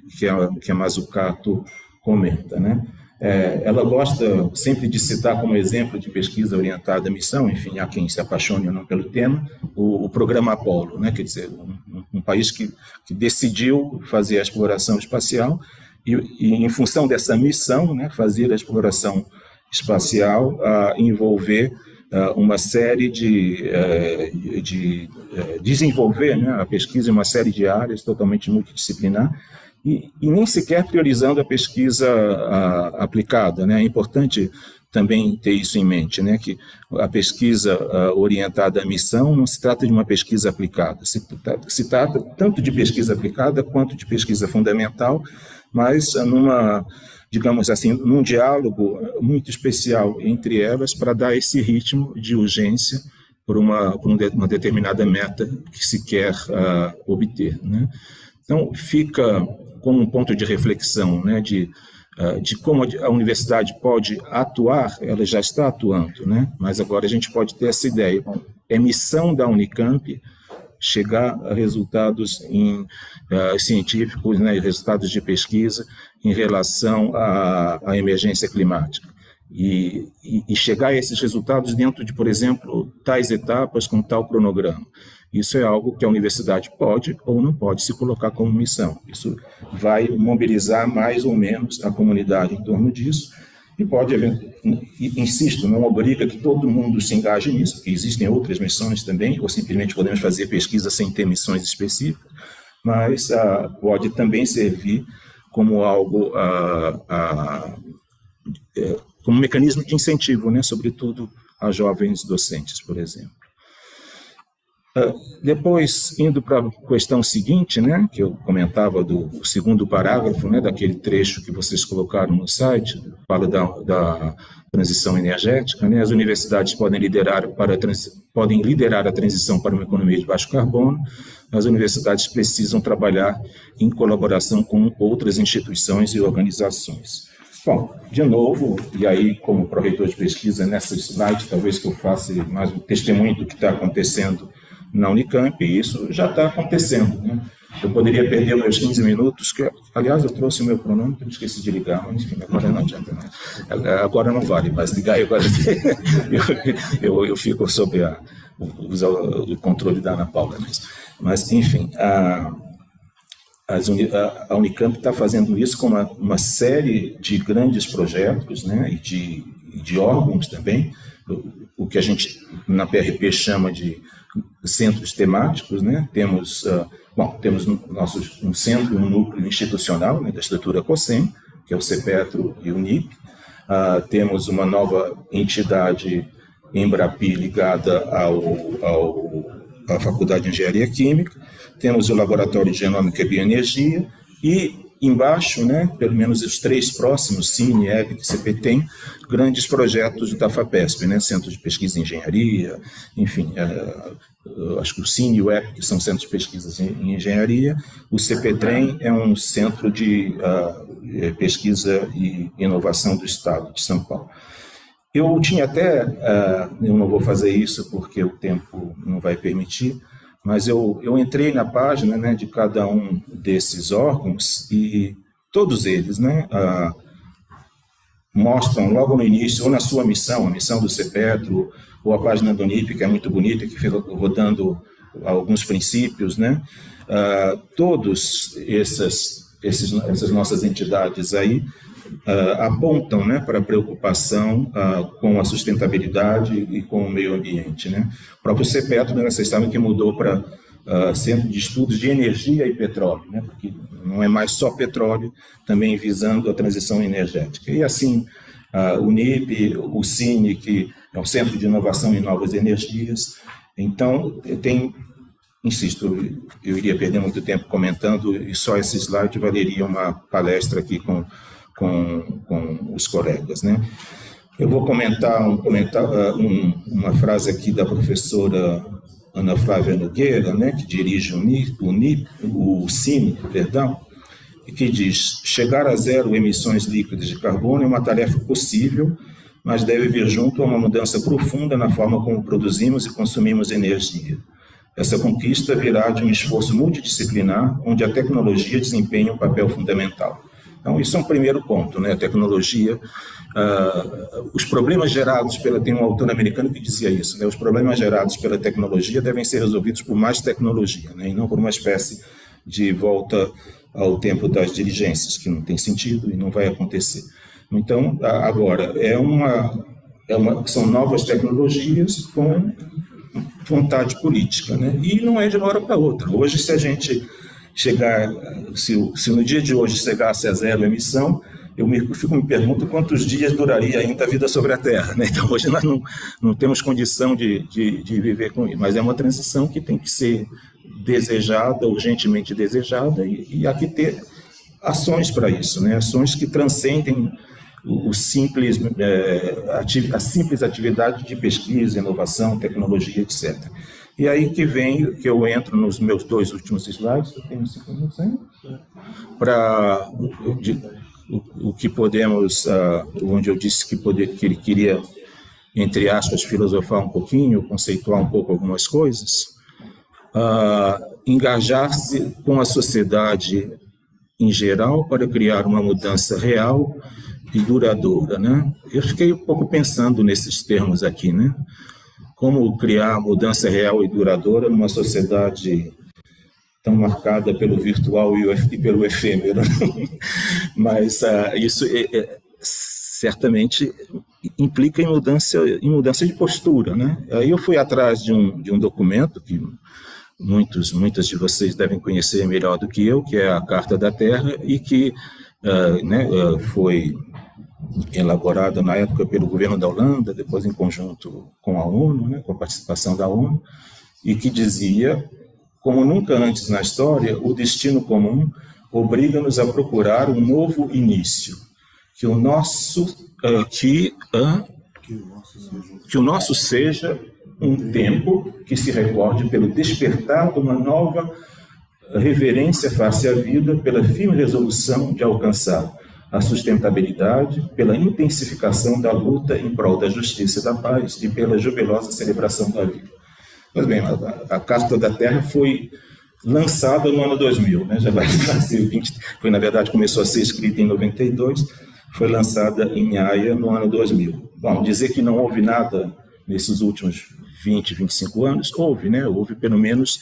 a Mazzucato comenta, né? Ela gosta sempre de citar como exemplo de pesquisa orientada à missão, enfim, há quem se apaixone ou não pelo tema, o programa Apollo, né? Quer dizer, um país que decidiu fazer a exploração espacial e em função dessa missão, né, fazer a exploração espacial, envolver uma série de desenvolver, né, a pesquisa em uma série de áreas totalmente multidisciplinar e nem sequer priorizando a pesquisa aplicada, né? É importante também ter isso em mente, né, que a pesquisa orientada à missão não se trata de uma pesquisa aplicada, se trata tanto de pesquisa aplicada quanto de pesquisa fundamental, mas digamos assim, num diálogo muito especial entre elas para dar esse ritmo de urgência por uma determinada meta que se quer obter, né? Então, fica como um ponto de reflexão, né, de como a universidade pode atuar, ela já está atuando, né? Mas agora a gente pode ter essa ideia. Bom, é missão da Unicamp chegar a resultados científicos, né, resultados de pesquisa em relação à emergência climática. E chegar a esses resultados dentro de, por exemplo, tais etapas com tal cronograma. Isso é algo que a universidade pode ou não pode se colocar como missão. Isso vai mobilizar mais ou menos a comunidade em torno disso e pode, insisto, não obriga que todo mundo se engaje nisso, porque existem outras missões também, ou simplesmente podemos fazer pesquisa sem ter missões específicas, mas pode também servir como algo, como um mecanismo de incentivo, né, sobretudo a jovens docentes, por exemplo. Depois, indo para a questão seguinte, né, que eu comentava do segundo parágrafo, né, daquele trecho que vocês colocaram no site, fala da transição energética, né, as universidades podem liderar a transição para uma economia de baixo carbono, as universidades precisam trabalhar em colaboração com outras instituições e organizações. Bom, de novo, e aí como pró-reitor de pesquisa, nessa slide talvez que eu faça mais um testemunho do que está acontecendo na Unicamp, e isso já está acontecendo, né? Eu poderia perder meus 15 minutos, que, aliás, eu trouxe o meu cronômetro, esqueci de ligar, mas enfim, agora não adianta, né? Agora não vale mais ligar, agora eu fico sob o controle da Ana Paula. Mas enfim, a Unicamp está fazendo isso com uma série de grandes projetos, né, e de órgãos também, o que a gente na PRP chama de centros temáticos, né? Temos um centro, um núcleo institucional, né, da estrutura COSEM, que é o CEPETRO e o NIP. Temos uma nova entidade Embrapi ligada à Faculdade de Engenharia Química. Temos o Laboratório de Genômica e Bioenergia e embaixo, né, pelo menos os três próximos, Cine, EPIC e CPTEM, grandes projetos da FAPESP, né, Centro de Pesquisa em Engenharia, enfim, acho que o Cine e o EPIC são centros de pesquisa em engenharia, o CPTEM é um centro de pesquisa e inovação do Estado de São Paulo. Eu tinha até, eu não vou fazer isso porque o tempo não vai permitir, mas eu entrei na página, né, de cada um desses órgãos e todos eles, né, mostram logo no início, ou na sua missão, a missão do CEPETRO, ou a página do NIP, que é muito bonita, que fica rodando alguns princípios, né, todos essas nossas entidades aí apontam, né, para a preocupação com a sustentabilidade e com o meio ambiente, né? O próprio CEPETRO, né, vocês sabem que mudou para Centro de Estudos de Energia e Petróleo, né, porque não é mais só petróleo, também visando a transição energética. E assim, o NIP, o CINE, que é o Centro de Inovação em Novas Energias. Então, insisto, eu iria perder muito tempo comentando, e só esse slide valeria uma palestra aqui com os colegas, né? Eu vou comentar uma frase aqui da professora Ana Flávia Nogueira, né, que dirige o CINE, e que diz: chegar a zero emissões líquidas de carbono é uma tarefa possível, mas deve vir junto a uma mudança profunda na forma como produzimos e consumimos energia. Essa conquista virá de um esforço multidisciplinar, onde a tecnologia desempenha um papel fundamental. Então, isso é um primeiro ponto, né? A tecnologia, os problemas gerados tem um autor americano que dizia isso, né? Os problemas gerados pela tecnologia devem ser resolvidos por mais tecnologia, né? E não por uma espécie de volta ao tempo das diligências, que não tem sentido e não vai acontecer. Então, agora, são novas tecnologias com vontade política, né? E não é de uma hora para outra. Hoje, se a gente chegar, se no dia de hoje chegasse a zero emissão, eu me pergunto quantos dias duraria ainda a vida sobre a Terra, né? Então, hoje nós não temos condição de viver com isso, mas é uma transição que tem que ser desejada, urgentemente desejada, e há que ter ações para isso, né? Ações que transcendem a simples atividade de pesquisa, inovação, tecnologia, etc. E aí que eu entro nos meus 2 últimos slides, eu tenho 5 minutos ainda, para o que podemos, onde eu disse que ele queria, entre aspas, filosofar um pouquinho, conceituar um pouco algumas coisas, engajar-se com a sociedade em geral para criar uma mudança real e duradoura, né? Eu fiquei um pouco pensando nesses termos aqui, né? Como criar mudança real e duradoura numa sociedade tão marcada pelo virtual e pelo efêmero. Mas isso certamente implica em mudança de postura, né? Aí eu fui atrás de um documento que muitas de vocês devem conhecer melhor do que eu, que é a Carta da Terra, e que foi elaborada na época pelo governo da Holanda, depois em conjunto com a ONU, né, com a participação da ONU, e que dizia: como nunca antes na história, o destino comum obriga-nos a procurar um novo início, que o nosso seja um tempo que se recorde pelo despertar de uma nova reverência face à vida, pela firme resolução de alcançar a sustentabilidade, pela intensificação da luta em prol da justiça e da paz e pela jubilosa celebração da vida. Pois bem, a Carta da Terra foi lançada no ano 2000, né? Já vai ser 20, na verdade, começou a ser escrita em 92, foi lançada em Haia no ano 2000. Bom, dizer que não houve nada nesses últimos 20, 25 anos, houve, né? Houve pelo menos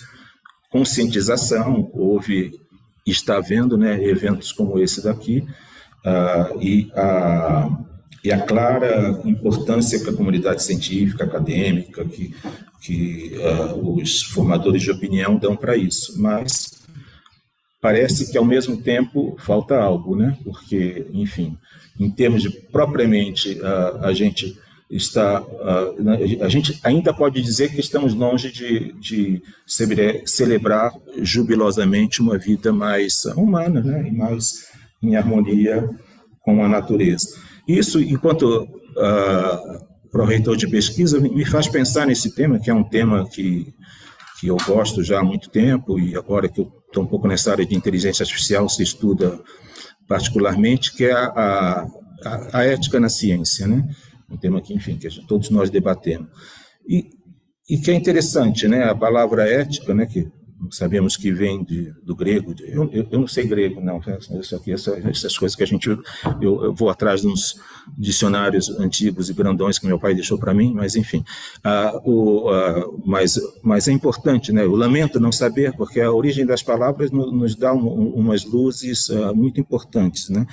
conscientização, está havendo, né, eventos como esse daqui, e a clara importância que a comunidade científica, acadêmica, que os formadores de opinião dão para isso. Mas parece que, ao mesmo tempo, falta algo, né? Porque, enfim, em termos de propriamente, a gente ainda pode dizer que estamos longe de celebrar jubilosamente uma vida mais humana, né? E mais em harmonia com a natureza. Isso, enquanto pró-reitor de pesquisa, me faz pensar nesse tema, que é um tema que eu gosto já há muito tempo, e agora que eu estou um pouco nessa área de inteligência artificial, se estuda particularmente, que é a ética na ciência, né? Um tema que, enfim, que todos nós debatemos. E que é interessante, né? A palavra ética, né, que sabemos que vem do grego, eu não sei grego, não, essas coisas que eu vou atrás de uns dicionários antigos e grandões que meu pai deixou para mim, mas enfim, mas é importante, né? Eu lamento não saber, porque a origem das palavras nos dá umas luzes muito importantes, né?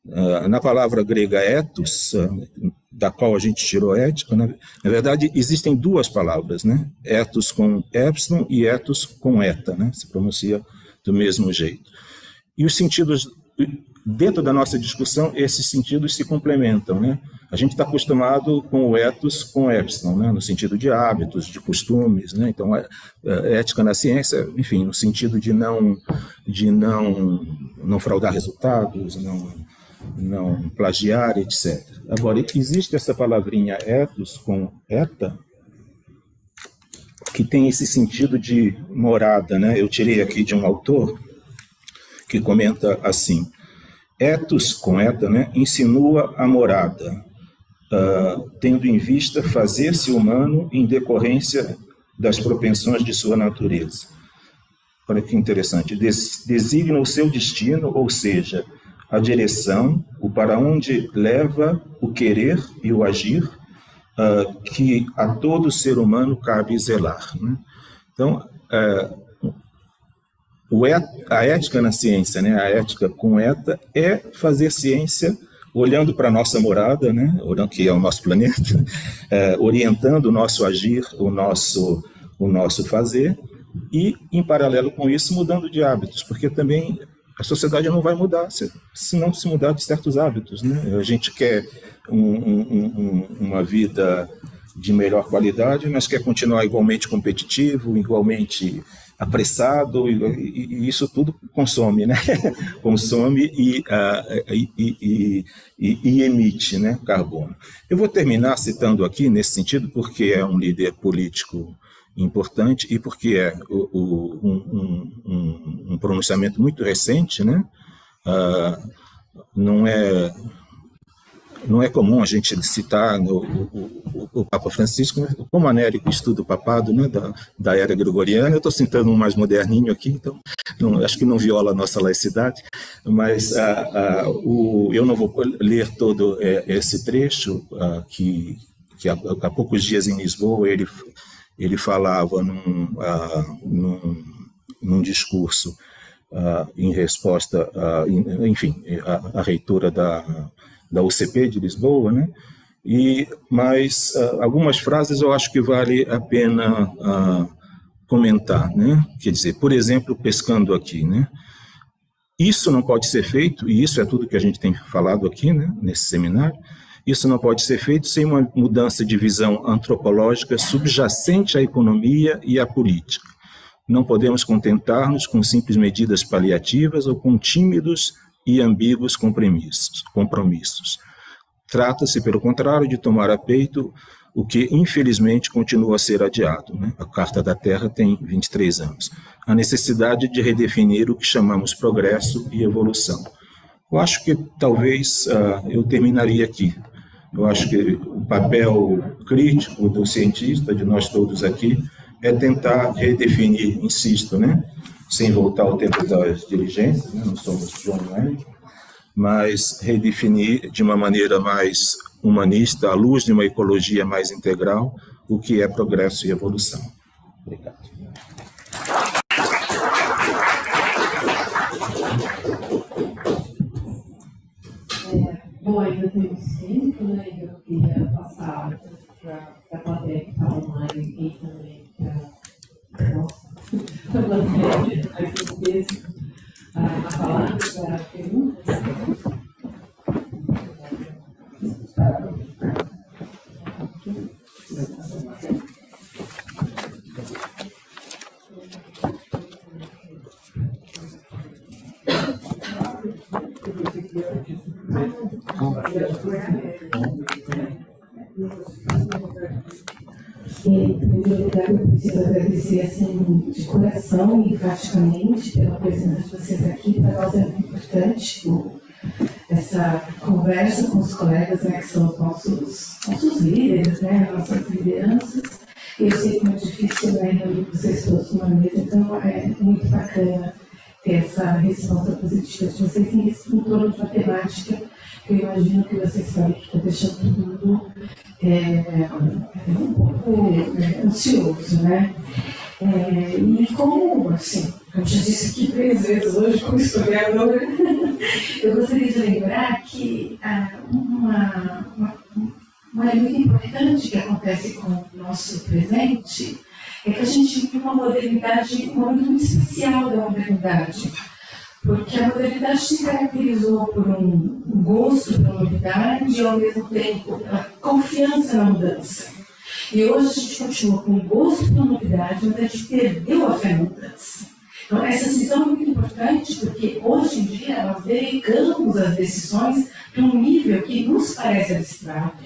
Na palavra grega ethos, da qual a gente tirou ética, na verdade existem duas palavras, né? Ethos com epsilon e ethos com eta, né? Se pronuncia do mesmo jeito. E os sentidos, dentro da nossa discussão, esses sentidos se complementam, né? A gente está acostumado com o ethos com epsilon, né? No sentido de hábitos, de costumes, né? Então, ética na ciência, enfim, no sentido de não fraudar resultados, não plagiar, etc. Agora, existe essa palavrinha ethos com eta, que tem esse sentido de morada, né? Eu tirei aqui de um autor que comenta assim: ethos com eta, né, insinua a morada, tendo em vista fazer-se humano em decorrência das propensões de sua natureza. Olha que interessante. Designa o seu destino, ou seja, a direção, o para onde leva o querer e o agir, que a todo ser humano cabe zelar, né? Então, a ética na ciência, né, a ética com eta, é fazer ciência olhando para a nossa morada, né, que é o nosso planeta, orientando o nosso agir, o nosso fazer, e, em paralelo com isso, mudando de hábitos, porque também a sociedade não vai mudar se não se mudar de certos hábitos, né? A gente quer uma vida de melhor qualidade, mas quer continuar igualmente competitivo, igualmente apressado, e isso tudo consome, né? Consome e emite, né, carbono. Eu vou terminar citando aqui, nesse sentido, porque é um líder político importante e porque é um pronunciamento muito recente, né? Não é comum a gente citar o Papa Francisco, como Américo estuda o papado, né, da era gregoriana. Eu estou citando um mais moderninho aqui, então acho que não viola a nossa laicidade, mas eu não vou ler todo esse trecho, que há poucos dias em Lisboa ele falava num discurso em resposta, enfim, à reitora da UCP de Lisboa, né? Mas algumas frases eu acho que vale a pena comentar, né? Quer dizer, por exemplo, pescando aqui, né? Isso não pode ser feito, e isso é tudo que a gente tem falado aqui, né, nesse seminário, isso não pode ser feito sem uma mudança de visão antropológica subjacente à economia e à política. Não podemos contentar-nos com simples medidas paliativas ou com tímidos e ambíguos compromissos. Trata-se, pelo contrário, de tomar a peito o que, infelizmente, continua a ser adiado, né? A Carta da Terra tem 23 anos. A necessidade de redefinir o que chamamos progresso e evolução. Eu acho que talvez eu terminaria aqui. Eu acho que o papel crítico do cientista, de nós todos aqui, é tentar redefinir, insisto, né? Sem voltar ao tempo das diligências, né? Não somos John Wayne, mas redefinir de uma maneira mais humanista, à luz de uma ecologia mais integral, o que é progresso e evolução. Obrigado. Bom, ainda temos tempo, né? Eu queria passar para a plateia que está online e também para a plateia aqui mesmo a palavra para perguntas. Em primeiro lugar, eu preciso agradecer assim, de coração e enfaticamente pela presença de vocês aqui. Para nós é muito importante essa conversa com os colegas, né, que são os nossos líderes, né, nossas lideranças. Eu sei como é difícil, né, reunir vocês todos numa mesa, então é muito bacana ter essa resposta positiva de vocês em torno de uma temática que eu imagino que vocês sabem que está deixando todo mundo um pouco ansioso, né? E como, assim, eu já disse aqui 3 vezes hoje como historiadora, eu gostaria de lembrar que uma muito importante que acontece com o nosso presente é que a gente vive uma modernidade, um momento muito especial da modernidade, porque a modernidade se caracterizou por um gosto pela novidade e, ao mesmo tempo, pela confiança na mudança. E hoje a gente continua com gosto pela novidade, mas a gente perdeu a fé na mudança. Então, essa decisão é muito importante, porque hoje em dia nós delegamos as decisões para um nível que nos parece abstrato,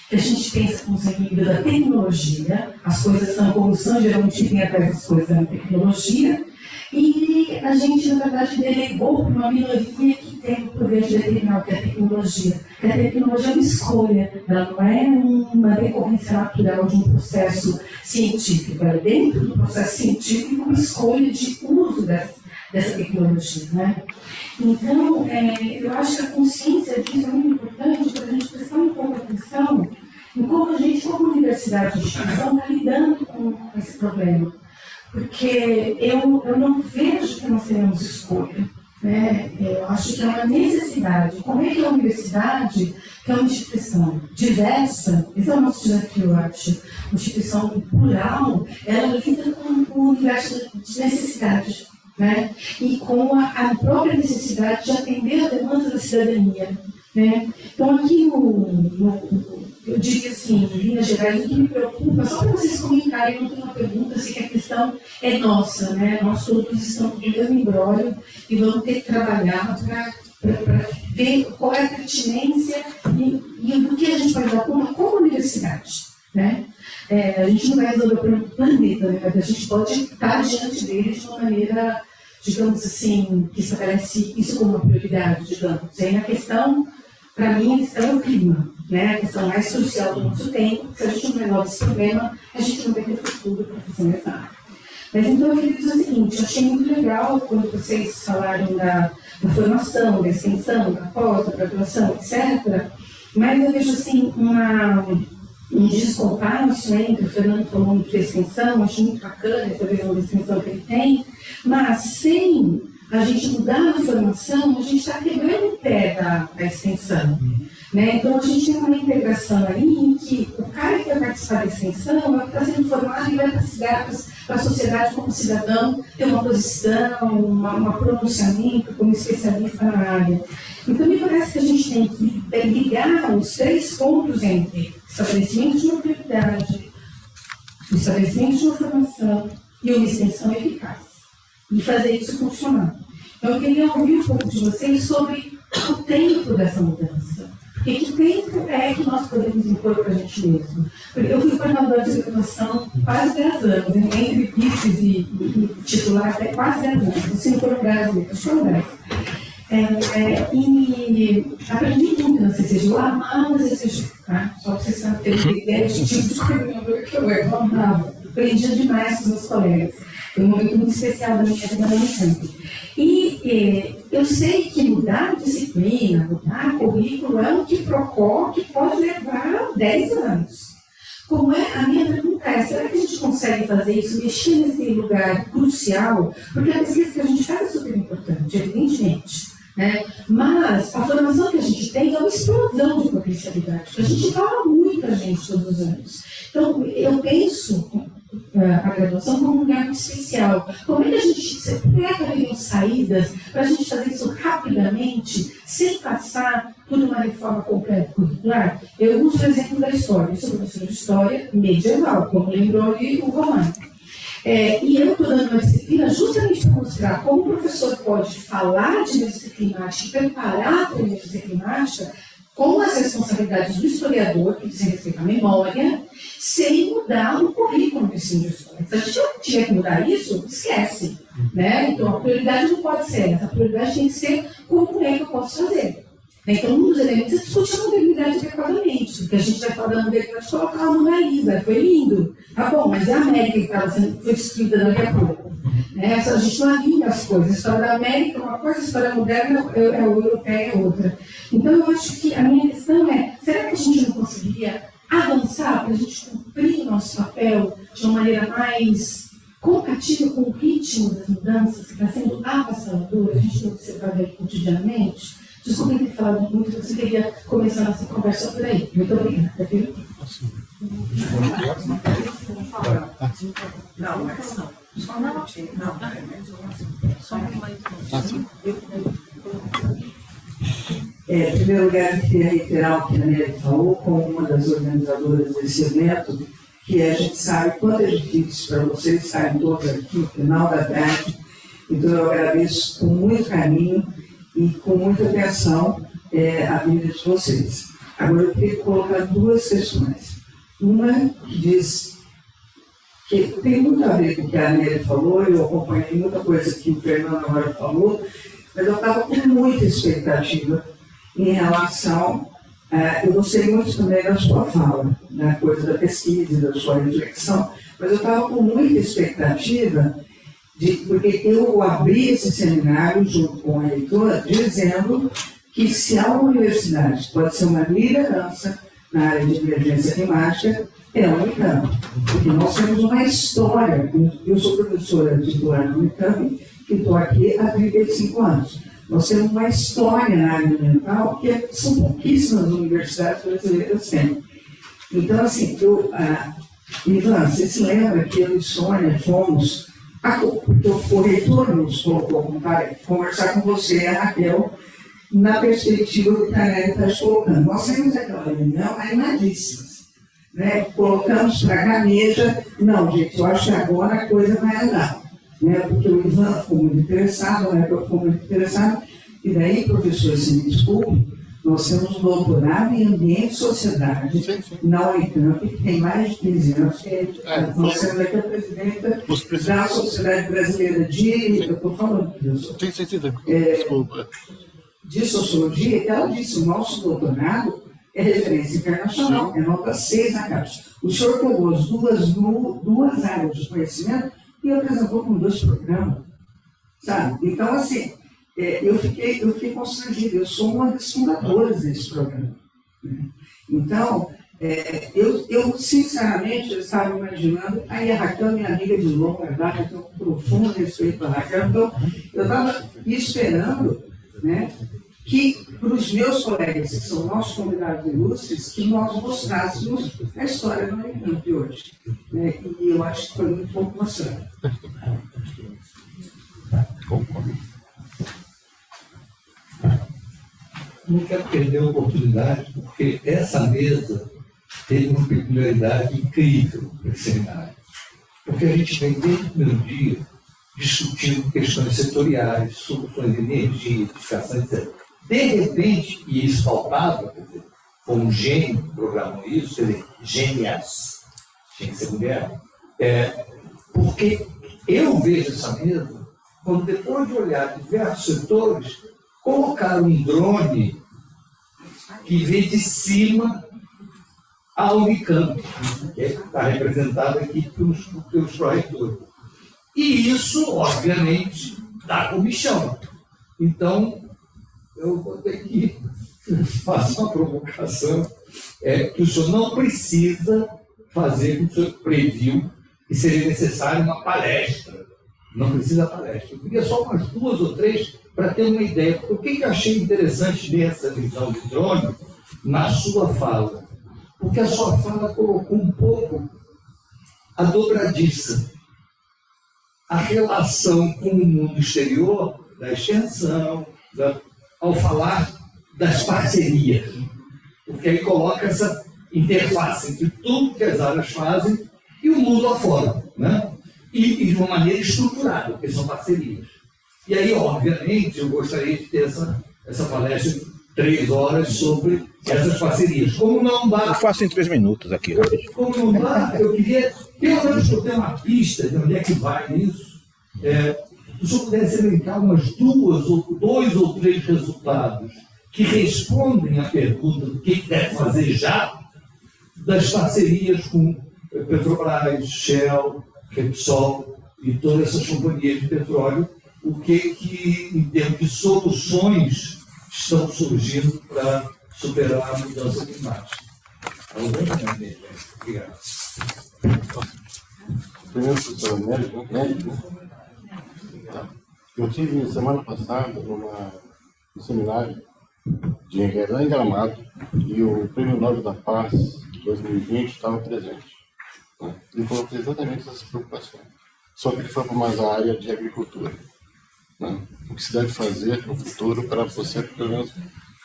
que a gente pensa como sendo nível da tecnologia, as coisas são como são, geralmente vem atrás das coisas da tecnologia, e a gente, na verdade, delegou para uma minoria que tem o poder de determinar o que é tecnologia. Porque a tecnologia é uma escolha, ela não é uma decorrência natural de um processo científico, ela é dentro do processo científico uma escolha de uso dessa tecnologia. Né? Então, eu acho que a consciência disso é muito importante para a gente prestar um pouco atenção em como a gente, como universidade e instituição, está lidando com esse problema. Porque eu não vejo que nós tenhamos escolha. Né? Eu acho que é uma necessidade. Como é que a universidade, que é uma instituição diversa, esse é o nosso desafio, eu acho, uma instituição plural, ela lida com o universo de necessidade. Né? E com a própria necessidade de atender a demanda da cidadania. Né? Então, aqui eu diria assim, em linhas gerais, o que me preocupa, só para vocês comentarem, não tem uma pergunta, se que a questão é nossa, né? Nós todos estamos no mesmo embrólio e vamos ter que trabalhar para ver qual é a pertinência e do que a gente vai dar conta como universidade. Né? A gente não vai resolver o problema do planeta, né? Mas a gente pode estar diante dele de uma maneira, digamos assim, que estabelece isso como uma prioridade, digamos. Aí a questão, para mim, a questão é o clima, né? A questão mais social do nosso tempo. Se a gente não resolve esse problema, a gente não vai ter futuro para fazer nessa área. Mas então eu queria dizer o seguinte, eu achei muito legal quando vocês falaram da formação, da extensão, da pós, da graduação, etc. Mas eu vejo assim um descompasso entre o Fernando falou muito de extensão, acho muito bacana essa visão da extensão que ele tem, mas sem a gente mudar a formação, a gente está quebrando o pé da extensão. Né? Então a gente tem uma integração aí em que o cara que vai participar da extensão vai estar sendo formado e vai para a sociedade como cidadão, ter uma posição, um pronunciamento como especialista na área. Então me parece que a gente tem que ligar os 3 pontos entre estabelecimento de uma prioridade, o estabelecimento de uma formação e uma extensão eficaz. E fazer isso funcionar. Então eu queria ouvir um pouco de vocês sobre o tempo dessa mudança. Porque que tempo é que nós podemos impor para a gente mesmo? Porque eu fui coordenadora de graduação quase 10 anos, entre vices e titular até quase 10 anos. Assim, não foi no Brasil, acho que foi no Brasil. E aprendi muito na CCG, eu amava a CCG, tá? Só para vocês terem uma ideia de tipo de coordenador que eu amava. Aprendia demais com os meus colegas. Foi um momento muito especial da minha vida na Unicamp. E eu sei que mudar a disciplina, mudar o currículo é um quiprocó que pode levar 10 anos. Como é, a minha pergunta é, será que a gente consegue fazer isso, mexer nesse lugar crucial? Porque a pesquisa que a gente faz é super importante, evidentemente. Né? Mas a formação que a gente tem é uma explosão de potencialidade. A gente fala muito a gente todos os anos. Então, eu penso a graduação como um lugar muito especial. Como é que a gente haver saídas para a gente fazer isso rapidamente, sem passar por uma reforma completa curricular? Eu uso o exemplo da história. Eu sou professora de história medieval, como lembrou ali o Romano. E eu estou dando uma disciplina justamente para mostrar como o professor pode falar de disciplinática, preparar a teoria disciplinática com as responsabilidades do historiador, que dizem respeito à memória, sem mudar o currículo do ensino de história. Se a gente não tiver que mudar isso, esquece. Né? Então, a prioridade não pode ser essa. A prioridade tem que ser como é que eu posso fazer. Então, um dos elementos é discutir a modernidade adequadamente, porque a gente vai falar da modernidade, colocar a Mona Lisa, foi lindo. Tá bom, mas é a América que foi destruída daqui a pouco. A gente não alinha as coisas. A história da América é uma coisa, a história moderna é a europeia é outra. Então, eu acho que a minha questão é, será que a gente não conseguiria avançar para a gente cumprir nosso papel de uma maneira mais compatível com o ritmo das mudanças, que está sendo avassalador, a gente tem observado aí cotidianamente. Desculpa ter falado muito, você queria começar a nossa conversa por aí. Muito obrigada, viu? Em primeiro lugar, eu queria reiterar o que a Nelly falou, como uma das organizadoras desse evento, que a gente sabe quanto é difícil para vocês estarem todos aqui no final da tarde. Então, eu agradeço com muito carinho e com muita atenção a vida de vocês. Agora, eu queria colocar duas questões. Uma que diz que tem muito a ver com o que a Nelly falou, eu acompanhei muita coisa que o Fernando agora falou, mas eu estava com muita expectativa em relação, eu gostei muito também da sua fala, da coisa da pesquisa e da sua reflexão, mas eu estava com muita expectativa, porque eu abri esse seminário junto com a reitora, dizendo que se há uma universidade pode ser uma liderança na área de emergência climática, é a Unicamp. Porque nós temos uma história, eu sou professora titular da Unicamp, que estou aqui há 35 anos. Nós temos uma história na área ambiental que são pouquíssimas universidades brasileiras têm. Então, assim, Ivan, você se lembra que eu e Sônia fomos, porque o reitor nos colocou como tarefa, conversar com você e a Raquel, na perspectiva do que a Nelly está te colocando. Nós temos aquela reunião animadíssimas. Né? Colocamos para a ganeja, não, gente, eu acho que agora a coisa vai andar. Né? Porque o Ivan ficou muito interessado, né? Eu fui muito interessado, e daí, professor, se me desculpe, nós temos um doutorado em ambiente e sociedade na Unicamp, que tem mais de 15 anos, nós temos aqui a presidenta da Sociedade Brasileira de... Eu estou falando, professor. Desculpa. De Sociologia, que ela disse, o nosso doutorado é referência internacional, é nota 6 na CAPES. O senhor pegou as duas áreas de conhecimento e apresentou com 2 programas, sabe? Então, assim, eu fiquei constrangido, eu sou uma das fundadoras desse programa. Né? Então, eu sinceramente, eu estava imaginando, aí a Raquel, minha amiga de longa data, eu tenho um profundo respeito pela Raquel, então eu estava esperando, né, que para os meus colegas, que são nossos convidados ilustres, que nós mostrássemos a história do Unicamp hoje. Né? E eu acho que foi muito pouco emocionante. Não quero perder a oportunidade, porque essa mesa teve uma peculiaridade incrível nesse seminário. Porque a gente vem desde o primeiro dia discutindo questões setoriais, soluções de energia, edificação, etc. De repente, e isso faltava, quer dizer, como um gênio programou isso, quer dizer, gênias, tinha que ser mulher, porque eu vejo essa mesa, quando depois de olhar diversos setores, colocaram um drone que vem de cima a Unicamp, que está representado aqui pelos pró-reitores. E isso, obviamente, dá comichão. Então, eu vou ter que fazer uma provocação, que o senhor não precisa fazer o que o senhor previu, que seria necessário uma palestra. Não precisa palestra. Eu queria só umas 2 ou 3 para ter uma ideia. O que eu achei interessante dessa visão de drone na sua fala? Porque a sua fala colocou um pouco a dobradiça, a relação com o mundo exterior, da extensão, ao falar das parcerias. Porque aí coloca essa interface entre tudo que as áreas fazem e o mundo lá fora, né? E de uma maneira estruturada, porque são parcerias. E aí, obviamente, eu gostaria de ter essa palestra de 3 horas sobre essas parcerias. Como não dá... Eu faço em 3 minutos aqui. Como não dá, eu queria, pelo menos, que eu tenha uma pista de onde é que vai isso. Se o senhor pudesse elencar umas 2 ou 3 resultados que respondem à pergunta do que deve fazer já, das parcerias com Petrobras, Shell, Repsol e todas essas companhias de petróleo, o que em termos de soluções, estão surgindo para superar a mudança climática. Obrigado. primeiro professor médico, né? Eu tive semana passada no seminário de lá em Gramado e o Prêmio Nobel da Paz 2020 estava presente. Né? Ele colocou exatamente essas preocupações. Só que ele foi para mais a área de agricultura. Né? O que se deve fazer no futuro para você, pelo menos,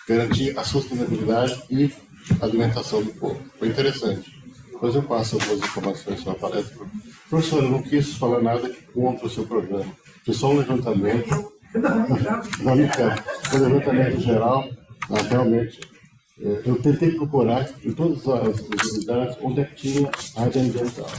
garantir a sustentabilidade e a alimentação do povo. Foi interessante. Depois eu passo algumas informações sobre a palestra. Professor, eu não quis falar nada contra o seu programa. Foi só um levantamento. Não me quero. Foi um levantamento geral, mas realmente eu tentei procurar em todas as unidades onde é que tinha área ambiental.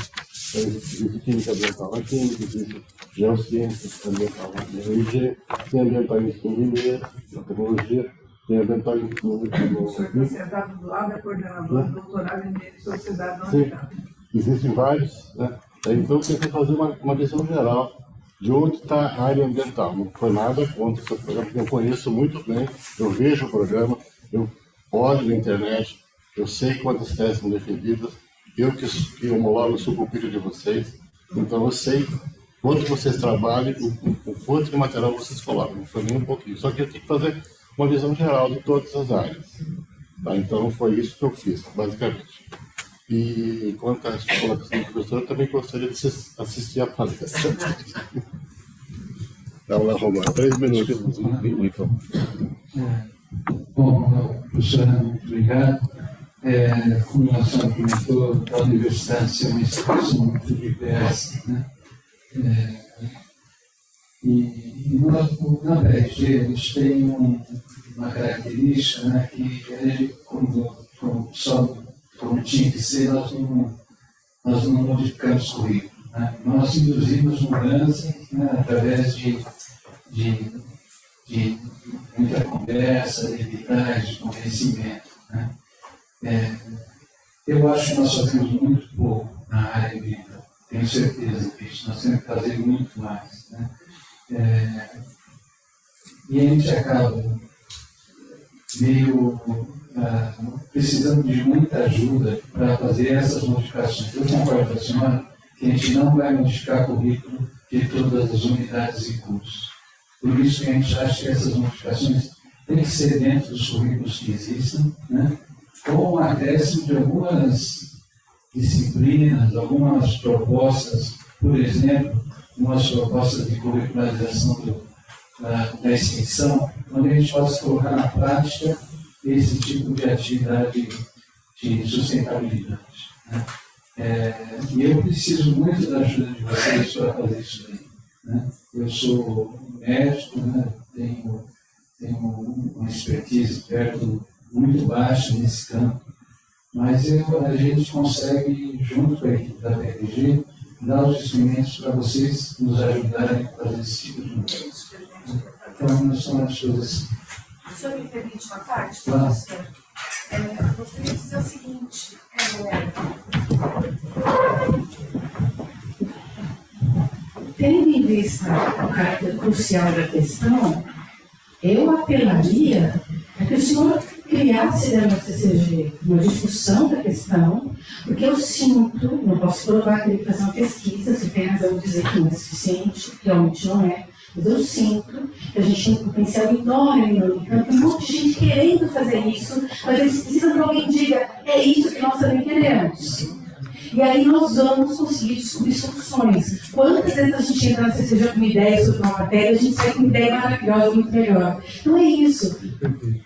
Existe química ambiental na química, existe geociência ambiental na biologia, tem ambientalismo em mineiro, na tecnologia, tem ambientalismo no... O senhor está sentado do lado da coordenadora do doutorado em Direito de Sociedade da Unicamp. Existem vários, né? Então eu tentei fazer uma visão geral de onde está a área ambiental. Não foi nada contra o seu programa, porque eu conheço muito bem, eu vejo o programa, eu olho na internet, eu sei quantas teses são defendidas, eu que homologo o sucupira de vocês, então eu sei quanto vocês trabalham, o quanto de material vocês colocam, não foi nem um pouquinho. Só que eu tenho que fazer uma visão geral de todas as áreas. Tá? Então foi isso que eu fiz, basicamente. E quanto à colocação do professor, eu também gostaria de assistir a palestra. Vamos lá, Romano, 3 minutos. Bom, professora, muito obrigado. Como a senhora comentou, a universidade ser uma instituição muito diversa, né? E nós, na BRG, a gente tem uma característica, né, que a gente, como tinha que ser, nós não modificamos o currículo. Né? Nós induzimos mudança, né, através de muita conversa, de vitais, de convencimento. Né? Eu acho que nós fazemos muito pouco na área ambiental. Tenho certeza disso. Nós temos que fazer muito mais. Né? E a gente acaba meio precisando de muita ajuda para fazer essas modificações. Eu concordo com a senhora que a gente não vai modificar o currículo de todas as unidades e cursos. Por isso que a gente acha que essas modificações têm que ser dentro dos currículos que existem, né? Com o acréscimo de algumas disciplinas, algumas propostas, por exemplo, umas propostas de curricularização da extensão, onde a gente possa colocar na prática esse tipo de atividade de sustentabilidade. Né? E eu preciso muito da ajuda de vocês para fazer isso aí. Né? Eu sou médico, né? tenho uma expertise muito baixa nesse campo, mas a gente consegue, junto com a equipe da BRG, dar os instrumentos para vocês nos ajudarem a fazer esse tipo de mudança. Então, nós somos as coisas. O senhor me permite uma parte, claro. professor? Eu gostaria de dizer o seguinte, tendo em vista o caráter crucial da questão, eu apelaria a que o senhor criasse dentro da CCG uma discussão da questão, porque eu sinto, não posso provar que ele fazer uma pesquisa, se tem razão de dizer que não é suficiente, realmente não é, mas eu sinto que a gente tem um potencial enorme no Unicamp, tem um monte de gente querendo fazer isso, mas eles precisam que alguém diga, é isso que nós também queremos. E aí nós vamos conseguir descobrir soluções. Quantas vezes a gente entra na CCG com uma ideia sobre uma matéria, a gente sai com uma ideia maravilhosa, muito melhor. Então é isso.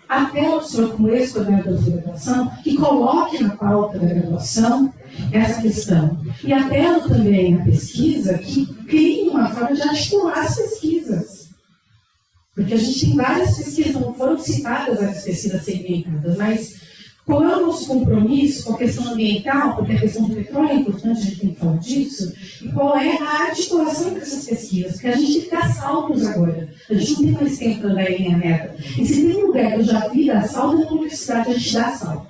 Apelo ao senhor, como ex-coordenador de graduação, que coloque na pauta da graduação essa questão. E apelo também à pesquisa que crie uma forma de articular as pesquisas. Porque a gente tem várias pesquisas, não foram citadas as pesquisas segmentadas, mas qual é o nosso compromisso com a questão ambiental, porque a questão do petróleo é importante, a gente tem que falar disso, e qual é a articulação dessas pesquisas, porque a gente tem que dar saltos agora. A gente não tem mais tempo para dar em linha reta. E se tem um lugar que eu já vi dar salto, é na universidade, a gente dá salto.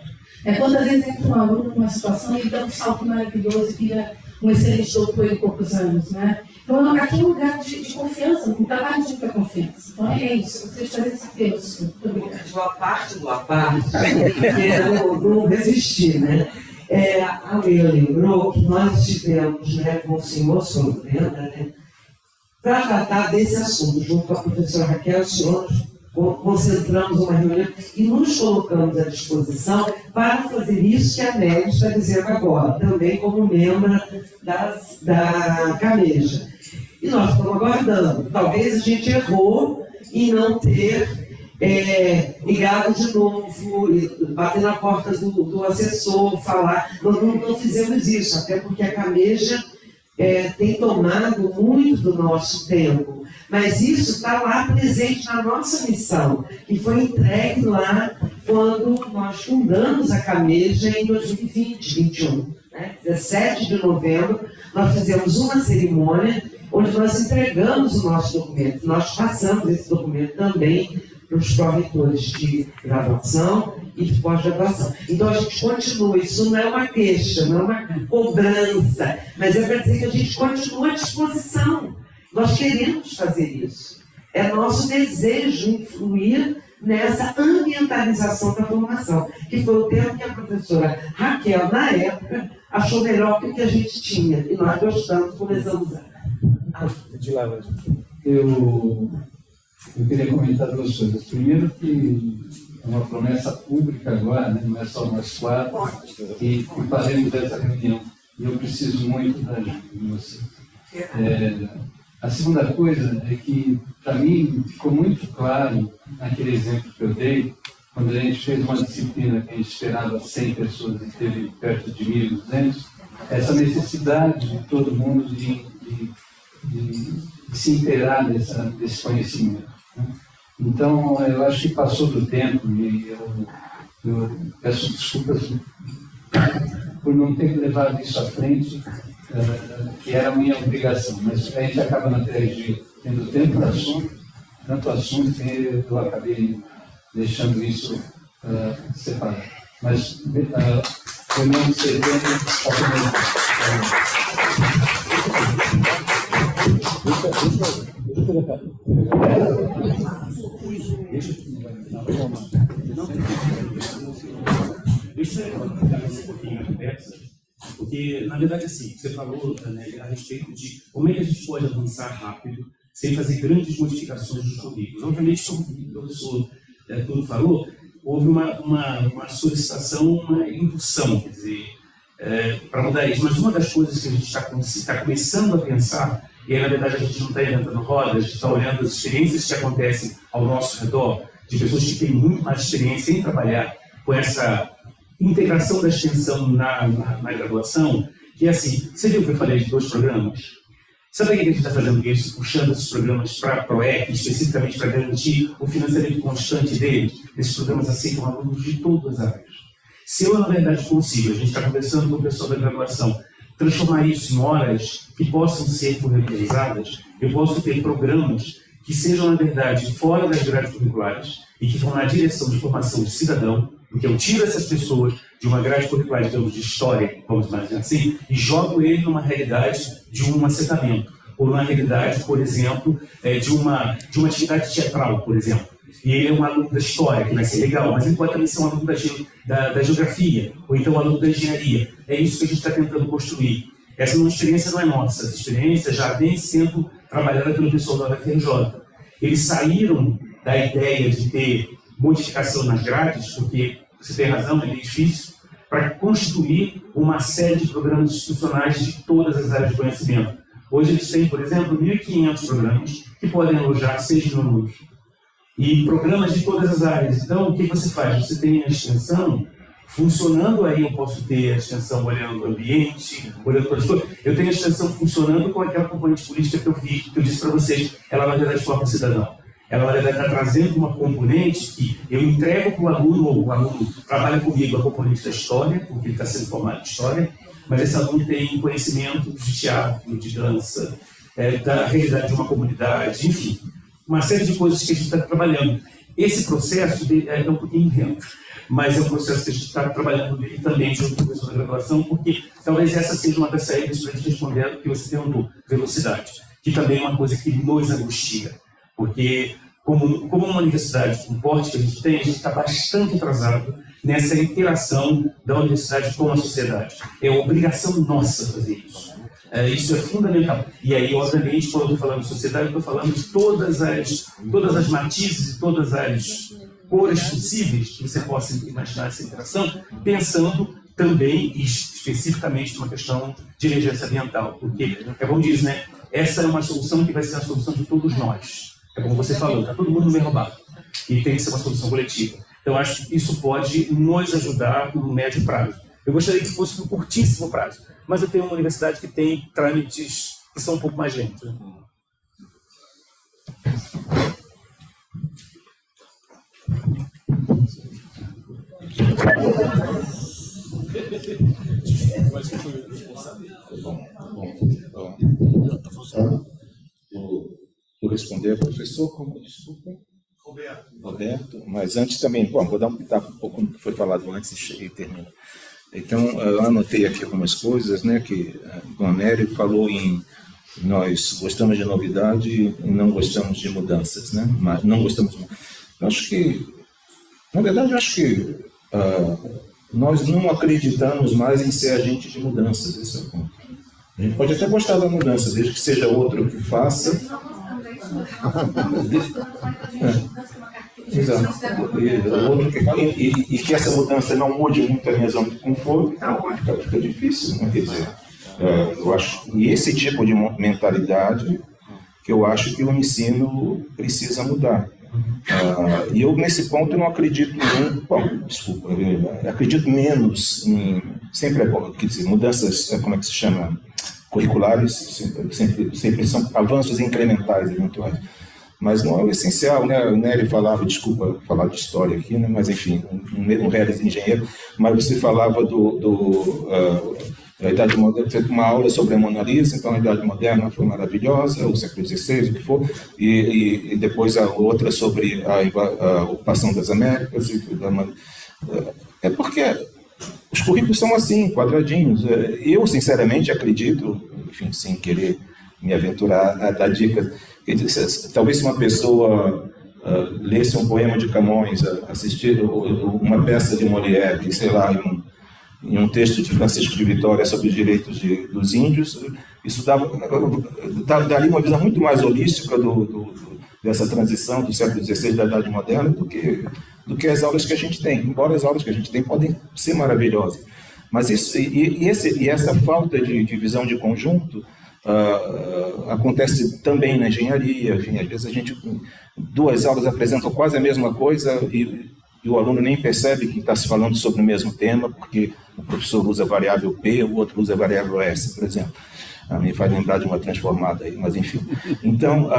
Quantas vezes entra um aluno numa situação e ele dá um salto maravilhoso e vira um excelente doutor em poucos anos, né? Então, aqui é um lugar de confiança, um trabalho de muita confiança. Então, é isso. Eu gostaria de fazer esse apelo. Muito obrigada. Boa parte, porque eu não resisti, né? A Leila lembrou que nós estivemos, né, com o senhor Brenda, né, para tratar desse assunto, junto com a professora Raquel. O senhor concentramos uma reunião e nos colocamos à disposição para fazer isso que a Nélia está dizendo agora, também como membro da Cameja. E nós estamos aguardando. Talvez a gente errou em não ter ligado de novo, bater na porta do assessor, falar. Nós não fizemos isso, até porque a Cameja tem tomado muito do nosso tempo. Mas isso está lá presente na nossa missão, que foi entregue lá quando nós fundamos a Cameja em 2021. Né? 17 de novembro, nós fizemos uma cerimônia onde nós entregamos o nosso documento. Nós passamos esse documento também para os pró-reitores de graduação e de pós-graduação. Então a gente continua, isso não é uma queixa, não é uma cobrança, mas é para dizer que a gente continua à disposição. Nós queremos fazer isso. É nosso desejo influir nessa ambientalização da formação, que foi o termo que a professora Raquel, na época, achou melhor que o que a gente tinha. E nós gostamos, começamos a... Eu queria comentar duas coisas. Primeiro, que é uma promessa pública agora, né? Não é só nós quatro, que faremos essa reunião. E eu preciso muito da ajuda de você. A segunda coisa é que, para mim, ficou muito claro, naquele exemplo que eu dei, quando a gente fez uma disciplina que a gente esperava 100 pessoas e teve perto de 1.200, essa necessidade de todo mundo de se inteirar desse conhecimento. Né? Então, eu acho que passou do tempo e eu peço desculpas por não ter levado isso à frente, que era a minha obrigação, mas a gente acaba na TRG tendo tanto assunto que eu acabei deixando isso separado. Mas reunião de setembro Deixa eu dar um pouquinho a conversa, porque, na verdade, assim, você falou, né, a respeito de como é que a gente pode avançar rápido, sem fazer grandes modificações nos currículos. Obviamente, como o professor Túlio falou, houve uma solicitação, uma indução, quer dizer, para mudar isso. Mas uma das coisas que a gente está começando a pensar, e aí, na verdade, a gente não está inventando rodas, a gente está olhando as experiências que acontecem ao nosso redor, de pessoas que têm muito mais experiência em trabalhar com essa integração da extensão na graduação, que é assim, você viu que eu falei de 2 programas? Sabe por que a gente está fazendo isso, puxando esses programas para a PROEC, especificamente para garantir o financiamento constante deles? Esses programas aceitam alunos de todas as áreas. Se eu, na verdade, consigo, a gente está conversando com o pessoal da graduação, transformar isso em horas que possam ser curricularizadas, eu posso ter programas que sejam, na verdade, fora das grades curriculares e que vão na direção de formação de cidadão, porque eu tiro essas pessoas de uma grade curricular, digamos, de história, vamos imaginar assim, e jogo ele numa realidade de um assentamento, ou numa realidade, por exemplo, de uma atividade teatral, por exemplo. E ele é um aluno da história, que vai ser legal, mas ele pode também ser um aluno da geografia, ou então um aluno da engenharia. É isso que a gente está tentando construir. Essa experiência não é nossa, essa experiência já vem sendo trabalhada pelo pessoal da UFRJ. Eles saíram da ideia de ter modificação nas grades, porque você tem razão, é bem difícil, para constituir uma série de programas institucionais de todas as áreas de conhecimento. Hoje eles têm, por exemplo, 1.500 programas que podem alojar 6.000 alunos. E programas de todas as áreas. Então, o que você faz? Você tem a extensão funcionando, aí eu posso ter a extensão olhando o ambiente, olhando para as coisas. Eu tenho a extensão funcionando com aquela componente política que eu disse para vocês, ela na verdade forma cidadão. Ela na verdade está trazendo uma componente que eu entrego para o aluno, ou o aluno trabalha comigo a componente da história, porque ele está sendo formado de história, mas esse aluno tem conhecimento de teatro, de dança, da realidade de uma comunidade, enfim, uma série de coisas que a gente está trabalhando. Esse processo é um pouquinho lento, mas é um processo que a gente está trabalhando nele também junto com o professor da graduação, porque talvez essa seja uma das saídas para a gente responder o que você perguntou, velocidade, que também é uma coisa que nos angustia, porque como uma universidade com o porte que a gente tem, a gente está bastante atrasado nessa interação da universidade com a sociedade. É obrigação nossa fazer isso. Isso é fundamental. E aí, obviamente, quando eu estou falando de sociedade, eu estou falando de todas as matizes e todas as cores possíveis que você possa imaginar essa interação, pensando também e especificamente numa questão de emergência ambiental, porque, como diz, né, essa é uma solução que vai ser a solução de todos nós. É como você falou, está todo mundo no mesmo barco e tem que ser uma solução coletiva. Então, acho que isso pode nos ajudar no médio prazo. Eu gostaria que fosse no curtíssimo prazo, mas eu tenho uma universidade que tem trâmites que são um pouco mais lentos. Né? Vou responder ao professor, como desculpa? Roberto. Mas antes também, bom, vou dar um pitaco um pouco no que foi falado antes e termino. Então, eu anotei aqui algumas coisas, né, que o Nery falou em nós gostamos de novidade e não gostamos de mudanças, né? Mas não gostamos de... Acho que, na verdade, acho que nós não acreditamos mais em ser agente de mudanças, esse é o ponto. A gente pode até gostar da mudança, desde que seja outro que faça. Exato. Outro que fala, e que essa mudança não mude muito a minha zona de conforto, então fica difícil, né? Quer dizer, eu acho que esse tipo de mentalidade que eu acho que o ensino precisa mudar. E eu, nesse ponto, não acredito muito, desculpa, eu acredito menos em, sempre é bom, quer dizer, mudanças, como é que se chama, curriculares, sempre são avanços incrementais, eventuais. Mas não é o essencial, né? O Nery falava, desculpa falar de história aqui, né? Mas enfim, um réis engenheiro, mas você falava da Idade Moderna, fez uma aula sobre a Mona Lisa, então a Idade Moderna foi maravilhosa, o século XVI, o que for, e depois a outra sobre a ocupação das Américas. É porque os currículos são assim, quadradinhos. Eu, sinceramente, acredito, enfim, sem querer me aventurar a dar dicas, talvez se uma pessoa lesse um poema de Camões, assistir uma peça de Molière, sei lá, em um texto de Francisco de Vitória sobre os direitos dos índios, isso daria uma visão muito mais holística dessa transição do século XVI da Idade Moderna do que as aulas que a gente tem, embora as aulas que a gente tem podem ser maravilhosas. Mas essa falta de visão de conjunto acontece também na engenharia. Enfim, às vezes duas aulas apresentam quase a mesma coisa e o aluno nem percebe que está se falando sobre o mesmo tema, porque o professor usa a variável P, o outro usa a variável S, por exemplo. Me faz lembrar de uma transformada aí, mas enfim. Então,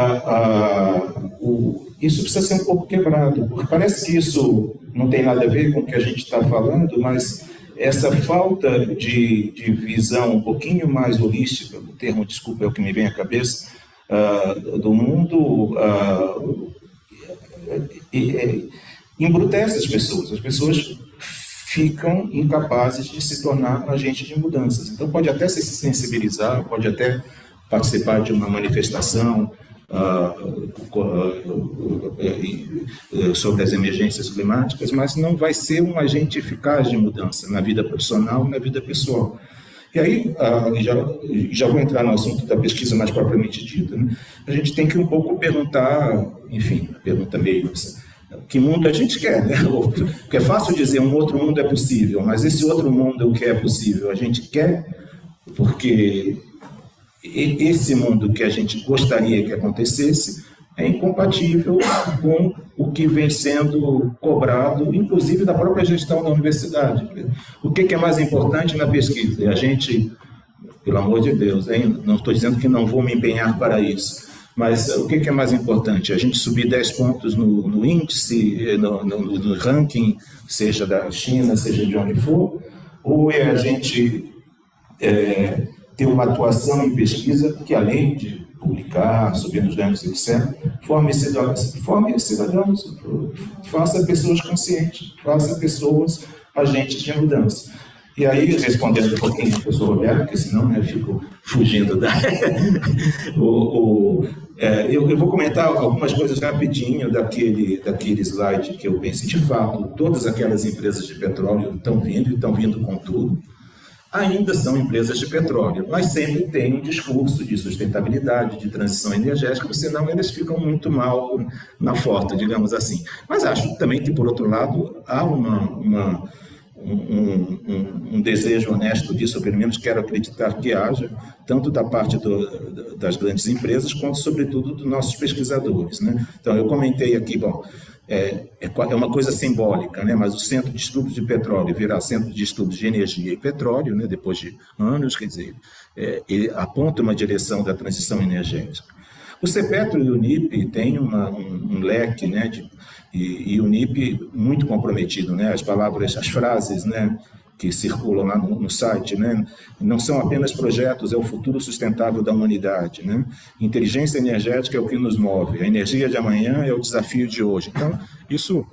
isso precisa ser um pouco quebrado, porque parece que isso não tem nada a ver com o que a gente está falando, mas essa falta de visão um pouquinho mais holística, o termo, desculpa, é o que me vem à cabeça, do mundo, embrutece as pessoas ficam incapazes de se tornar agentes de mudanças. Então pode até se sensibilizar, pode até participar de uma manifestação sobre as emergências climáticas, mas não vai ser um agente eficaz de mudança na vida profissional e na vida pessoal. E aí, já vou entrar no assunto da pesquisa mais propriamente dita, né? A gente tem que um pouco perguntar, enfim, pergunta meio que mundo a gente quer, né? Porque é fácil dizer um outro mundo é possível, mas esse outro mundo, o que é possível, a gente quer, porque esse mundo que a gente gostaria que acontecesse é incompatível com o que vem sendo cobrado, inclusive da própria gestão da universidade. O que é mais importante na pesquisa? A gente, pelo amor de Deus, hein? Não estou dizendo que não vou me empenhar para isso, mas o que é mais importante? A gente subir 10 pontos no índice, no ranking, seja da China, seja de onde for, ou é a gente ter uma atuação em pesquisa que, além de publicar, subir nos rankings, etc., forme cidadãos, faça pessoas conscientes, faça pessoas agentes de mudança. E aí, respondendo um pouquinho ao professor Roberto, porque senão, né, eu fico fugindo da... eu vou comentar algumas coisas rapidinho daquele slide que eu pensei. De fato, todas aquelas empresas de petróleo estão vindo com tudo. Ainda são empresas de petróleo, mas sempre tem um discurso de sustentabilidade, de transição energética, senão eles ficam muito mal na foto, digamos assim. Mas acho também que, por outro lado, há um desejo honesto disso, ou pelo menos quero acreditar que haja, tanto da parte das grandes empresas, quanto, sobretudo, dos nossos pesquisadores, né? Então, eu comentei aqui, bom, é uma coisa simbólica, né? Mas o Centro de Estudos de Petróleo virá Centro de Estudos de Energia e Petróleo, né? Depois de anos, quer dizer, ele aponta uma direção da transição energética. O CEPETRO e o NIP têm um leque, né, e o NIP muito comprometido, né, as frases, né, que circulam lá no site, né, não são apenas projetos, é o futuro sustentável da humanidade, né, inteligência energética é o que nos move, a energia de amanhã é o desafio de hoje. Então, isso,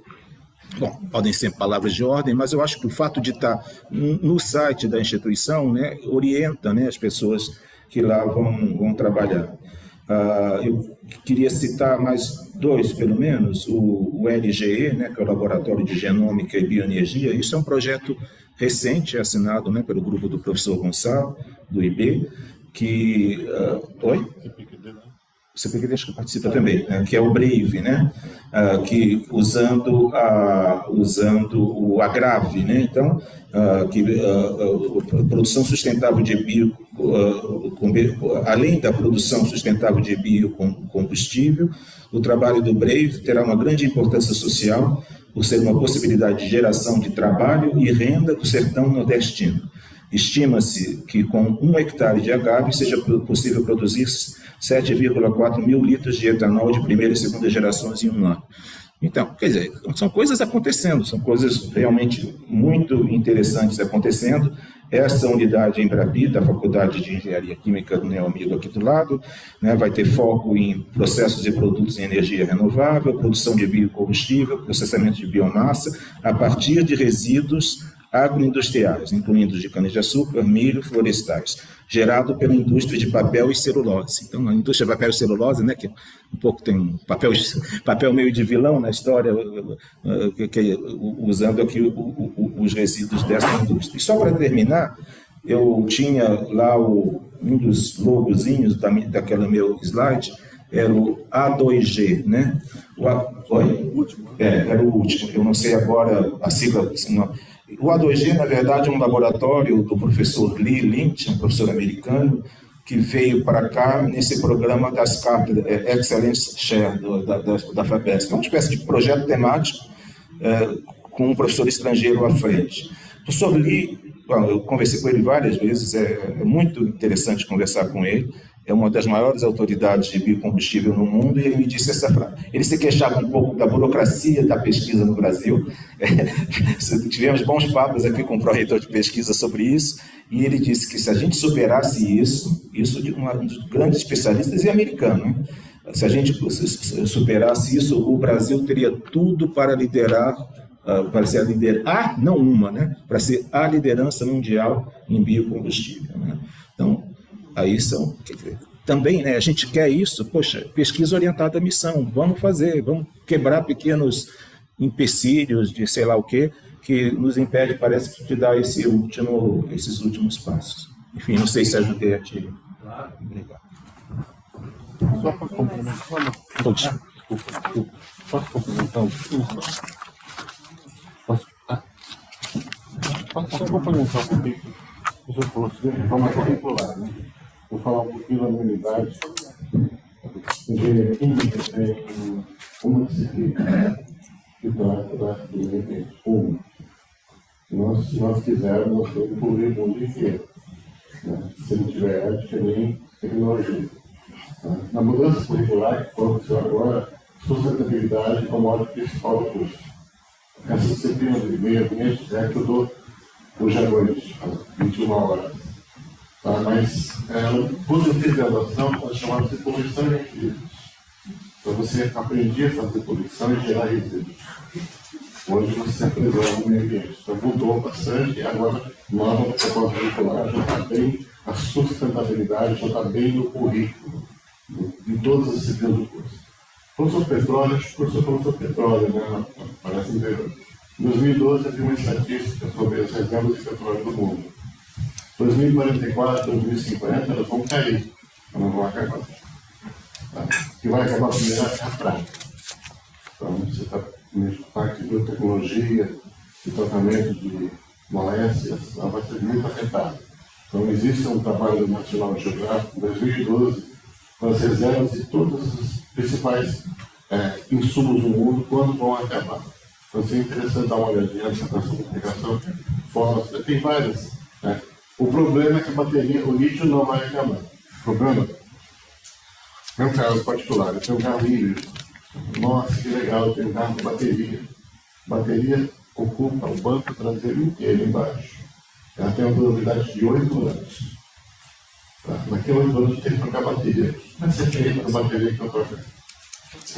bom, podem ser palavras de ordem, mas eu acho que o fato de estar no site da instituição, né, orienta, né, as pessoas que lá vão trabalhar. Eu queria citar mais dois, pelo menos, o LGE, né, que é o Laboratório de Genômica e Bioenergia. Isso é um projeto recente, assinado, né, pelo grupo do professor Gonçalo, do IB, que... Oi? O CPQD acho que participa também, né, que é o Brave, né, que usando o Agrave, né, então, produção sustentável de além da produção sustentável de biocombustível, o trabalho do Brave terá uma grande importância social por ser uma possibilidade de geração de trabalho e renda do sertão nordestino. Estima-se que com 1 hectare de agave seja possível produzir 7,4 mil litros de etanol de primeira e segunda gerações em um ano. Então, quer dizer, são coisas acontecendo, são coisas realmente muito interessantes acontecendo. Essa unidade Embrabi, da Faculdade de Engenharia Química do meu amigo aqui do lado, né, vai ter foco em processos e produtos em energia renovável, produção de biocombustível, processamento de biomassa, a partir de resíduos agroindustriais, incluindo de cana-de-açúcar, milho, florestais, gerado pela indústria de papel e celulose. Então, a indústria de papel e celulose, né, que um pouco tem um papel meio de vilão na história, usando aqui os resíduos dessa indústria. E só para terminar, eu tinha lá um dos logozinhos daquele meu slide, era o A2G, né? Era o último, eu não sei agora a sigla. O A2G, na verdade, é um laboratório do professor Lee Lynch, um professor americano, que veio para cá nesse programa das cartas Excellence Share da FAPESP. É uma espécie de projeto temático com um professor estrangeiro à frente. O professor Lee, eu conversei com ele várias vezes, é muito interessante conversar com ele. É uma das maiores autoridades de biocombustível no mundo, e ele me disse essa frase. Ele se queixava um pouco da burocracia da pesquisa no Brasil. Tivemos bons papos aqui com o pró-reitor de pesquisa sobre isso, e ele disse que se a gente superasse isso de um dos grandes especialistas e americano, né? Se a gente superasse isso, o Brasil teria tudo para liderar, para ser a liderança, não uma, né? Para ser a liderança mundial em biocombustível, né? Então, aí são, também, né, a gente quer isso, poxa, pesquisa orientada à missão, vamos fazer, vamos quebrar pequenos empecilhos de sei lá o quê, que nos impede, parece, de dar esses últimos passos. Enfim, não sei se ajudei a ti. Claro. Obrigado. Só para complementar, desculpa. Posso complementar um pouquinho? Posso complementar um pouquinho? O senhor falou assim, de forma curricular, né? Vou falar um pouquinho da minha unidade. Engenharia Química tem uma disciplina que trata do meio ambiente. Se nós quisermos, nós podemos cobrir o mundo inteiro. Né? Se não tiver ética nem tecnologia. Tá? Na mudança curricular, que aconteceu agora, sustentabilidade como modo principal do curso. Essa disciplina de meio ambiente é que eu dou hoje à noite, às 21 horas. Tá? Mas quando eu fiz graduação, nós chamamos de poluição de resíduos. Então você aprendia a fazer poluição e gerar resíduos. Hoje você preserva o meio ambiente. Então mudou bastante e agora nova proposta curricular já está bem, a sustentabilidade já está bem no currículo, em todas as disciplinas do curso. Falando sobre petróleo, acho que o professor falou sobre petróleo, né? Parece interior. Em 2012 havia uma estatística sobre as reservas de petróleo do mundo. 2044, 2050, elas vão cair, elas não vão acabar. O que vai acabar primeiro é a prática. Então, você está na parte de biotecnologia, de tratamento de moléstias, ela vai ser muito afetada. Então, existe um trabalho do National Geographic, em 2012, com as reservas de todos os principais insumos do mundo, quando vão acabar. Então, é interessante dar uma olhadinha nessa classificação. Tem várias. Né? O problema é que a bateria, o lítio não vai acabar. O problema é um caso particular. Eu tenho um carro híbrido. Nossa, que legal, eu tenho um carro com bateria. Bateria ocupa o banco traseiro inteiro embaixo. Ela tem uma durabilidade de 8 anos. Daqui a 8 anos tem que trocar a bateria. Vai ser feita a bateria que eu estou fazendo.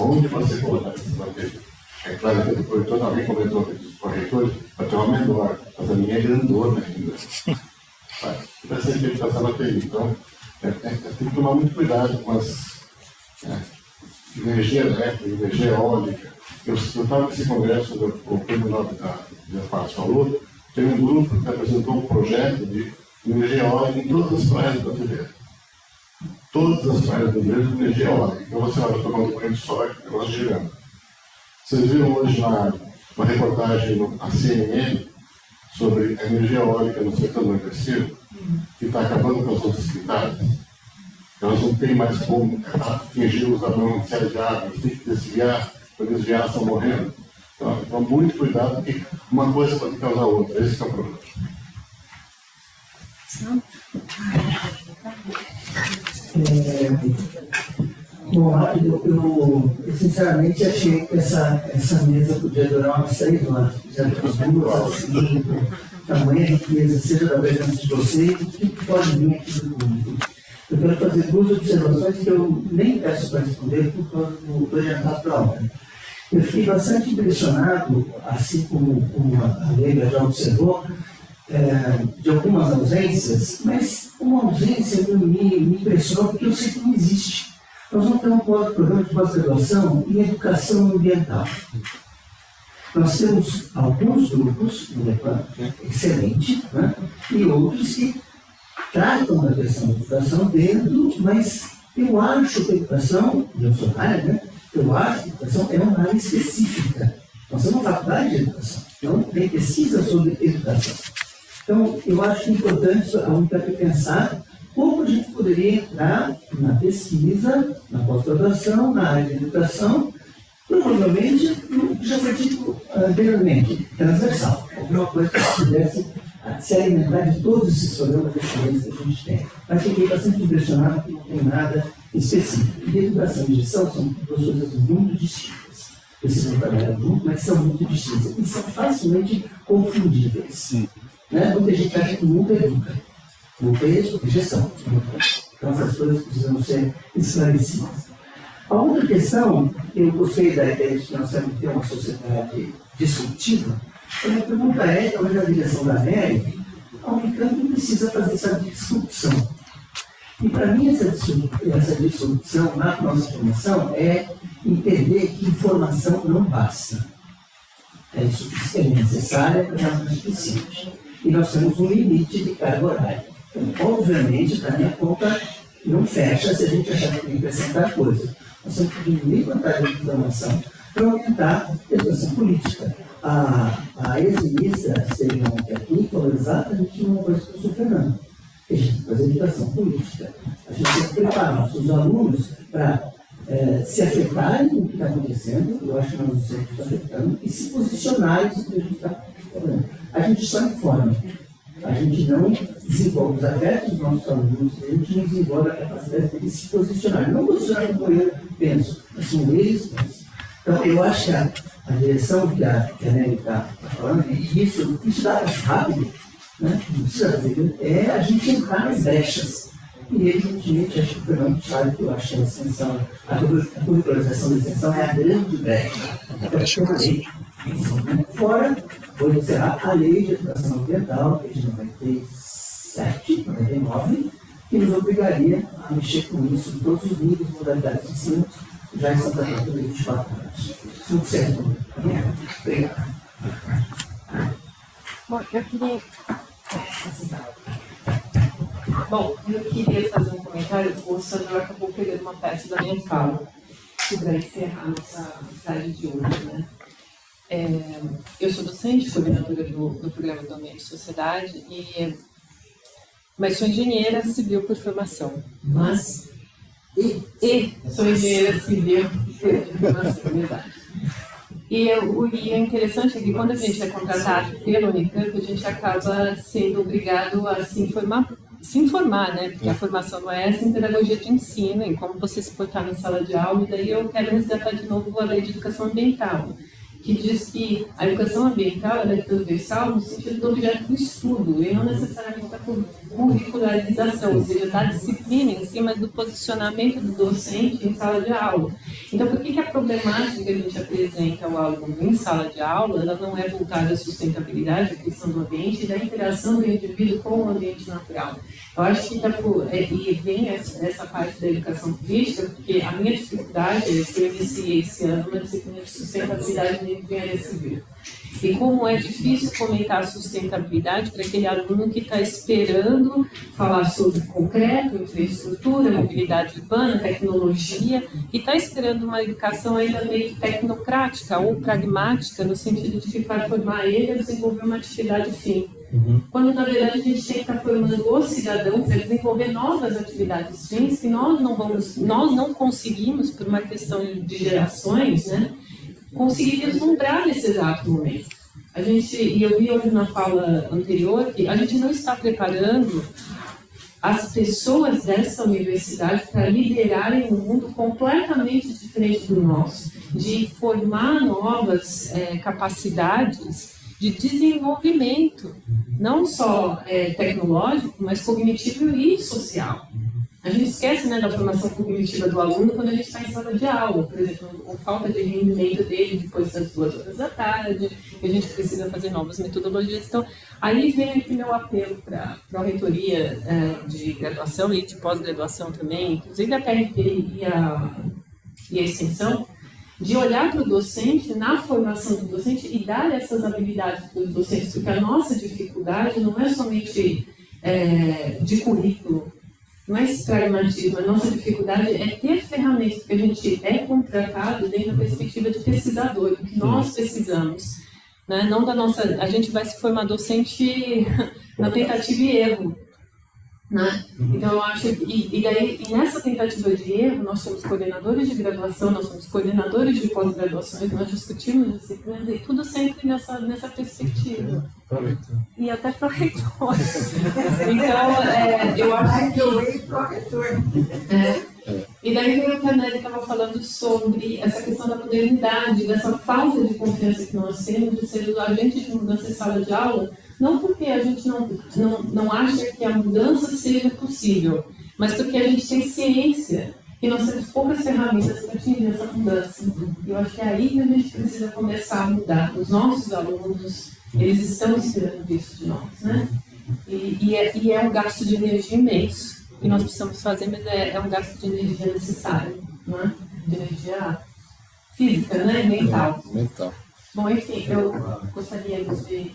Onde você colocar essa bateria? É claro que depois todo alguém comentou que os corretores vai ter uma menor, mas a minha é grandona ainda. Vai ser feita essa bateria. Então, tem que tomar muito cuidado com as energia elétrica, energia eólica. Eu estava nesse congresso do Prêmio Nobel da Paz falou, tem um grupo que apresentou um projeto de energia eólica em todas as praias brasileiras. Todas as praias brasileiras de energia eólica. Então você vai tomando banho de sol e elas girando. Vocês viram hoje uma reportagem na CNN sobre a energia eólica no setor nordestino, que está acabando com as outras cidades. Elas não têm mais como atingir os mananciais de água, tem que desviar, para desviar estão morrendo. Então, muito cuidado, porque uma coisa pode causar outra, esse é o problema. Eu sinceramente achei que essa mesa podia durar umas 3 horas. Já temos 2 assim, tamanha riqueza, seja da presença de vocês, o que pode vir aqui do público. Eu quero fazer 2 observações que eu nem peço para responder por causa do orientado para a obra. Eu fiquei bastante impressionado, assim como a Leila já observou, de algumas ausências, mas uma ausência me impressionou porque eu sei que não existe. Nós não temos um programa de pós-graduação em educação ambiental. Nós temos alguns grupos, excelente, né? E outros que tratam da questão da educação dentro, mas eu acho que a educação, eu sou área, né? Eu acho que a educação é uma área específica. Nós temos uma faculdade de educação, então tem pesquisa sobre educação. Então, eu acho importante a UNICAP pensar como a gente poderia entrar na pesquisa, na pós-graduação, na área de educação, provavelmente, no que já foi dito anteriormente, transversal. Alguma coisa que pudesse se alimentar de todos esses programas de excelência que a gente tem. Mas fiquei bastante impressionado que não tem nada específico. E educação e gestão são 2 coisas muito distintas. Precisam trabalhar junto, mas são muito distintas. E são facilmente confundíveis. Né? Muita gente acha que mundo educa. Mundo é gestão. Então essas coisas precisam ser esclarecidas. A outra questão, eu gostei da ideia de que nós temos que ter uma sociedade disruptiva. A minha pergunta é, talvez na direção da Nery, a Unicamp precisa fazer essa disrupção. E para mim essa disrupção na nossa formação é entender que informação não basta. É necessária, mas não é suficiente. E nós temos um limite de carga horária. Então, obviamente, para minha conta não fecha se a gente achar que tem que acrescentar coisa. Nós temos que diminuir a quantidade de informação para aumentar a educação política. A ex-ministra Serion aqui falou exatamente uma coisa que eu sou Fernando. A gente tem que fazer educação política. A gente tem que preparar os alunos para se afetarem com o que está acontecendo, eu acho que nós estamos afetando, e se posicionarem sobre o que a gente está falando. A gente só informa. A gente não desenvolve os afetos dos nossos alunos, a gente não desenvolve a capacidade de se posicionar. Não posicionar como eu penso, mas como eles pensam. Então, eu acho que a direção que a Nery está falando, e isso dá mais rápido, né? Não precisa fazer, é a gente entrar nas brechas. E, evidentemente, acho que o Fernando sabe que eu acho que a curricularização da extensão é a grande brecha. É permanente. Né? Fora, vou dizer, a Lei de Educação Ambiental, que é de 97, 99, que nos obrigaria a mexer com isso em todos os níveis, modalidades de ensino, já em Santa Catarina, 24 anos. Isso certo. Obrigado. Bom, eu queria fazer um comentário. O Sandro acabou pegando uma peça da minha fala, para encerrar nossa tarde de hoje, né? Eu sou docente, coordenadora do programa do Ambiente e Sociedade, mas sou engenheira civil por formação. Sou engenheira civil por formação, verdade. E é interessante que quando a gente é contratado pela Unicamp, a gente acaba sendo obrigado a se informar, né? Porque a formação não é essa em pedagogia de ensino, em como você se portar na sala de aula, e daí eu quero resgatar de novo a Lei de Educação Ambiental, que diz que a educação ambiental é transversal no sentido do objeto do estudo, e não necessariamente da curricularização, ou seja, da disciplina em si, mas do posicionamento do docente em sala de aula. Então, por que a problemática que a gente apresenta ao aluno em sala de aula, ela não é voltada à sustentabilidade, à questão do ambiente e da interação do indivíduo com o ambiente natural? Eu acho que e vem essa parte da educação política, porque a minha dificuldade é que eu iniciei esse ano uma disciplina de sustentabilidade de engenharia civil. E como é difícil comentar a sustentabilidade para aquele aluno que está esperando falar sobre concreto, infraestrutura, mobilidade urbana, tecnologia, e está esperando uma educação ainda meio tecnocrática ou pragmática, no sentido de que vai formar ele a desenvolver uma atividade fim. Quando, na verdade, a gente tem que estar formando o cidadão para desenvolver novas atividades fins que nós não conseguimos, por uma questão de gerações, né, conseguir vislumbrar nesse exato momento. E eu vi hoje na fala anterior que a gente não está preparando as pessoas dessa universidade para liderarem um mundo completamente diferente do nosso, de formar novas capacidades de desenvolvimento, não só tecnológico, mas cognitivo e social. A gente esquece, né, da formação cognitiva do aluno quando a gente está em sala de aula, por exemplo, a falta de rendimento dele depois das 2 horas da tarde, e a gente precisa fazer novas metodologias. Então, aí vem aqui meu apelo para a reitoria de graduação e de pós-graduação também, inclusive a PRT e a extensão, de olhar para o docente, na formação do docente, e dar essas habilidades para os docentes, porque a nossa dificuldade não é somente de currículo, não é esse pragmatismo, a nossa dificuldade é ter ferramentas, porque a gente é contratado dentro da perspectiva de pesquisador, do que nós pesquisamos, né? Não da nossa, a gente vai se formar docente na tentativa e erro, né? Então eu acho e nessa tentativa de erro nós somos coordenadores de graduação, nós somos coordenadores de pós-graduações, nós discutimos disciplinas e tudo sempre nessa perspectiva. E até para o reitor. Então, eu acho que... E daí o que a Nelly estava falando sobre essa questão da modernidade, dessa falta de confiança que nós temos de ser o agente de mudança em sala de aula, não porque a gente não acha que a mudança seja possível, mas porque a gente tem ciência que nós temos poucas ferramentas para atingir essa mudança. E eu acho que é aí que a gente precisa começar a mudar. Os nossos alunos, eles estão esperando isso de nós, né? E é um gasto de energia imenso que nós precisamos fazer, mas é um gasto de energia necessário, né? De energia física, né? Mental. Bom, enfim, eu gostaria de...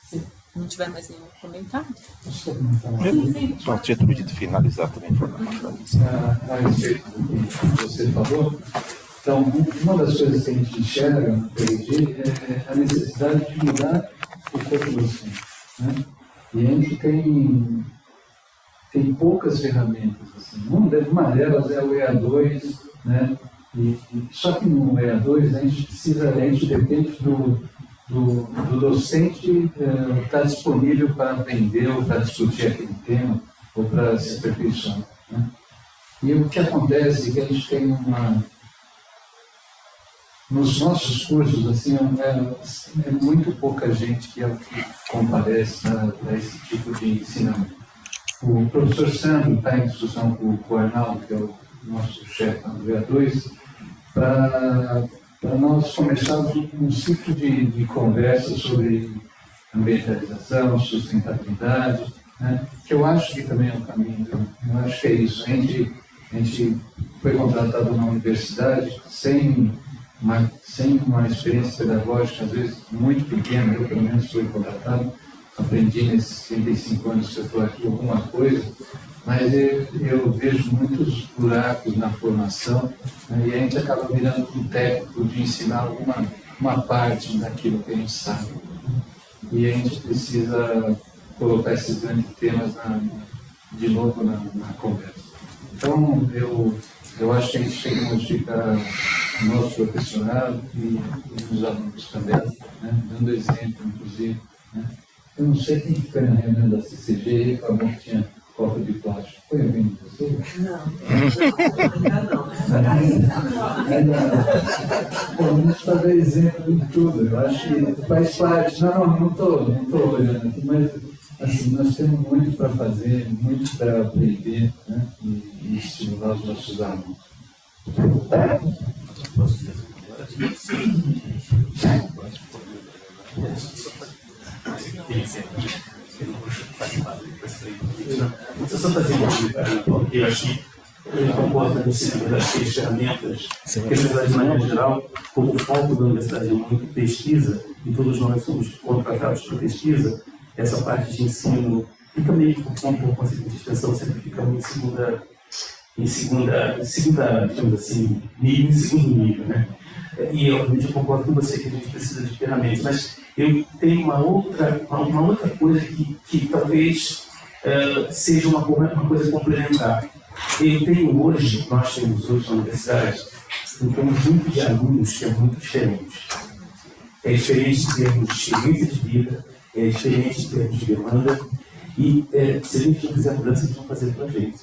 se não tiver mais nenhum comentário. Só título de finalizar também a respeito do que você falou. Então, uma das coisas que a gente enxerga no PRD é a necessidade de mudar o corpo docente, né? E a gente tem poucas ferramentas. Assim. Uma delas é o EA2, né? Só que no EA2 a gente depende do docente estar disponível para aprender ou para discutir aquele tema ou para se aperfeiçoar, né? E o que acontece é que a gente tem nos nossos cursos, assim, é muito pouca gente que comparece a esse tipo de ensinamento. O professor Sandro está em discussão com o Arnaldo, que é o nosso chefe do EA2, para para nós começarmos um ciclo de conversa sobre ambientalização, sustentabilidade, né? Que eu acho que também é um caminho. Eu acho que é isso. A gente foi contratado na universidade sem uma experiência pedagógica, às vezes muito pequena. Eu, pelo menos, fui contratado, aprendi nesses 35 anos que eu estou aqui alguma coisa, mas eu vejo muitos buracos na formação, né? E a gente acaba virando um técnico de ensinar uma parte daquilo que a gente sabe. E a gente precisa colocar esses grandes temas de novo na conversa. Então, eu acho que a gente tem que modificar o nosso professorado e os alunos também, né? Dando exemplo, inclusive. Né? Eu não sei quem foi na reunião da CCG e falou que tinha copo de plástico. Foi alguém de você? Ainda não. Vamos fazer exemplo de tudo. Eu acho que faz parte. Não estou olhando aqui, mas assim, nós temos muito para fazer, muito para aprender, né? E estimular os nossos alunos. Deixa eu só fazer uma pergunta, porque eu acho que eu concordo com você das ferramentas, porque, na verdade, de maneira geral, como o foco da universidade é muito pesquisa, e todos nós somos contratados para pesquisa, essa parte de ensino, e também, por conceito de extensão, sempre fica muito em segunda, digamos assim, em segundo nível, né? E eu concordo com você que a gente precisa de ferramentas, mas eu tenho uma outra coisa que talvez seja uma coisa complementar. Nós temos hoje na universidade um conjunto de alunos que é muito diferente. É diferente em termos de experiência de vida, é diferente em termos de demanda, e se a gente não fizer mudança, eles vão fazer pela gente.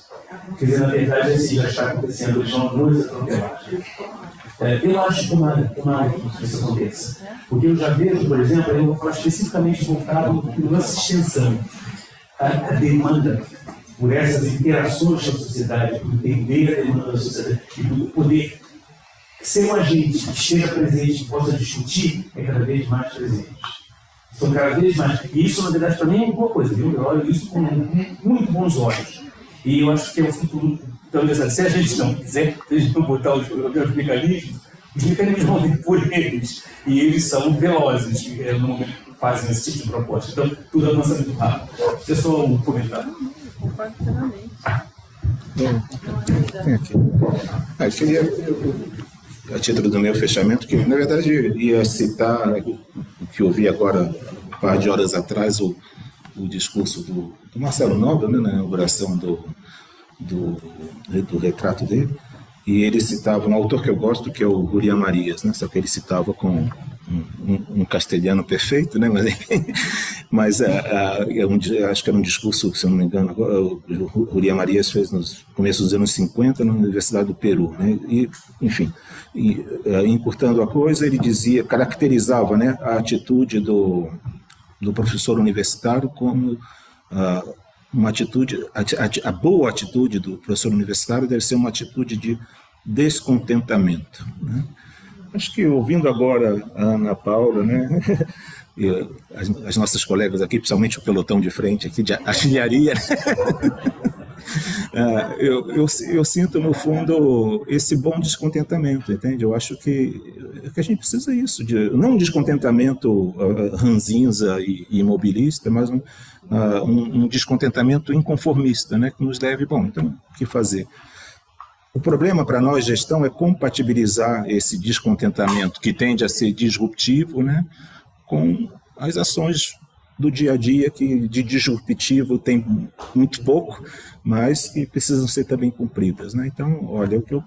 Quer dizer, na verdade, assim, já está acontecendo, eles vão nos atropelar. Eu acho que tomara que isso aconteça. Porque eu já vejo, por exemplo, eu vou falar especificamente voltado para essa extensão, a demanda por essas interações com a sociedade, por entender a demanda da sociedade e por poder ser um agente que esteja presente e possa discutir, é cada vez mais presente. São cada vez mais. E isso, na verdade, para mim é uma boa coisa, viu? Eu olho isso com muito bons olhos. E eu acho que é o futuro da universidade. Se a gente não quiser, se a gente não botar os mecanismos vão vir por eles. E eles são velozes, no momento que fazem esse tipo de proposta. Então, tudo avança muito rápido. Isso é só um comentário. Concordo plenamente. Tem aqui. Eu queria, a título do meu fechamento, que na verdade ia citar o que eu vi agora, um par de horas atrás, o discurso do Marcelo Nóbrega, né, na inauguração do retrato dele, e ele citava um autor que eu gosto, que é o Julián Marías, né, só que ele citava com um castelhano perfeito, né, mas acho que era um discurso, se eu não me engano, o Julián Marías fez no começo dos anos 50 na Universidade do Peru, né, e, enfim, encurtando a coisa, ele dizia, caracterizava, né, a atitude do professor universitário como uma atitude, a boa atitude do professor universitário deve ser uma atitude de descontentamento, né? Acho que ouvindo agora a Ana Paula, né, e as nossas colegas aqui, principalmente o pelotão de frente aqui de artilharia, eu sinto no fundo esse bom descontentamento, entende? Eu acho que a gente precisa disso, não um descontentamento ranzinza e imobilista, mas um descontentamento inconformista, né, que nos leve, bom, então o que fazer? O problema para nós, gestão, é compatibilizar esse descontentamento, que tende a ser disruptivo, né, com as ações do dia a dia, que de disruptivo tem muito pouco, mas que precisam ser também cumpridas, né? Então, olha, o que eu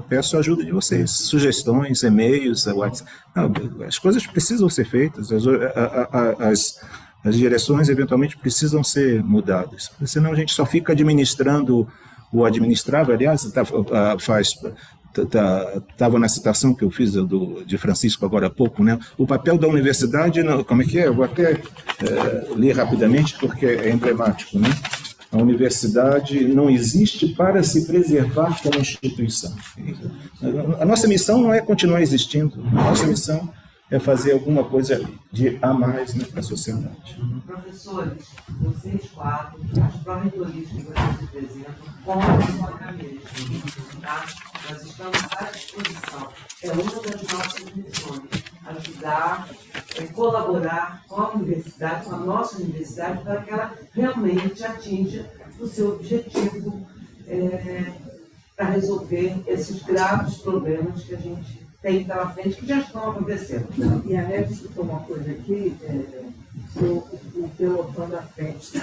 peço a ajuda de vocês, sugestões, e-mails, WhatsApp. Não, as coisas precisam ser feitas, as direções eventualmente precisam ser mudadas, senão a gente só fica administrando o administrável. Aliás, estava na citação que eu fiz de Francisco agora há pouco, né? O papel da universidade, como é que é? Eu vou até ler rapidamente porque é emblemático, né? A universidade não existe para se preservar como instituição. A nossa missão não é continuar existindo, a nossa missão é fazer alguma coisa de a mais, né, para a sociedade. Professores, vocês quatro, as pró-reitorias que vocês representam, contem com a cabeça, tá? Nós estamos à disposição. É uma das nossas missões, ajudar, colaborar com a universidade, com a nossa universidade, para que ela realmente atinja o seu objetivo para resolver esses graves problemas que a gente tem pela frente, que já estão acontecendo. E a Neve citou uma coisa aqui, o pelotão da frente.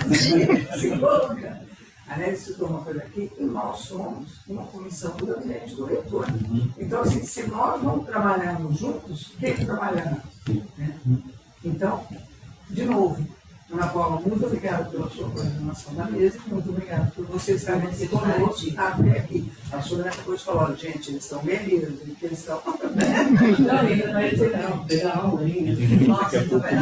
A Neve citou uma coisa aqui, e nós somos uma comissão do gabinete do reitor. Então, assim, se nós não trabalharmos juntos, quem trabalhará? Né? Então, de novo, Ana Paula, muito obrigada pela sua coordenação da mesa, muito obrigada por vocês estarem aqui conosco até aqui. A Sônia depois falou, gente, eles estão beleza, eles estão... Não, ainda vai dizer, não, pegar aula ainda. Nossa, muito bem.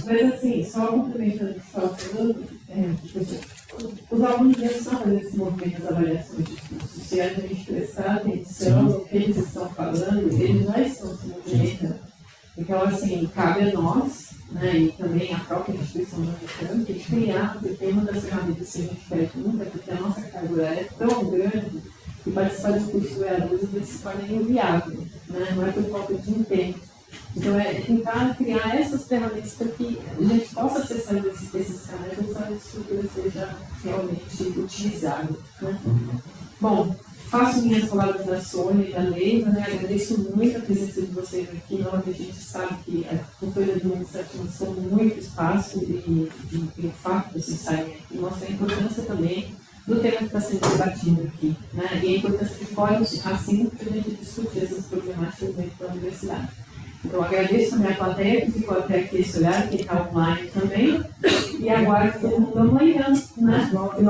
Mas assim, só complementando o que você estava falando, os alunos já estão fazendo esse movimento das avaliações de curso. Se a gente prestar atenção no que eles estão falando, eles já estão se movimentando. Então, assim, cabe a nós, né, e também a própria instituição da Unicamp, criar, porque tem uma das ferramentas que a gente pede muito, é porque a nossa carga horária é tão grande que participar do curso do EAD se torna inviável, né? Não é por falta de empenho. Então, é tentar criar essas ferramentas para que a gente possa acessar esses canais e essa estrutura seja realmente utilizável, né? Bom, faço minhas palavras da Sônia e da Neiva, né? Agradeço muito a presença de vocês aqui. Normalmente a gente sabe que a cultura administrativa são muito espaço e o fato de vocês estarem aqui mostra a importância também do tema que está sendo debatido aqui, né? E a importância de fóruns assim para a gente discutir essas problemáticas dentro da universidade. Então, agradeço a minha plateia que ficou até aqui esse horário, que está online também. E aguardo todo mundo amanhã, né? Às 9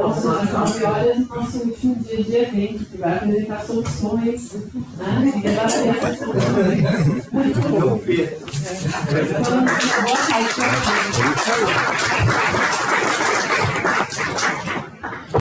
horas, nosso último dia de evento, que vai apresentar soluções, né? E debater essas coisas. Boa tarde.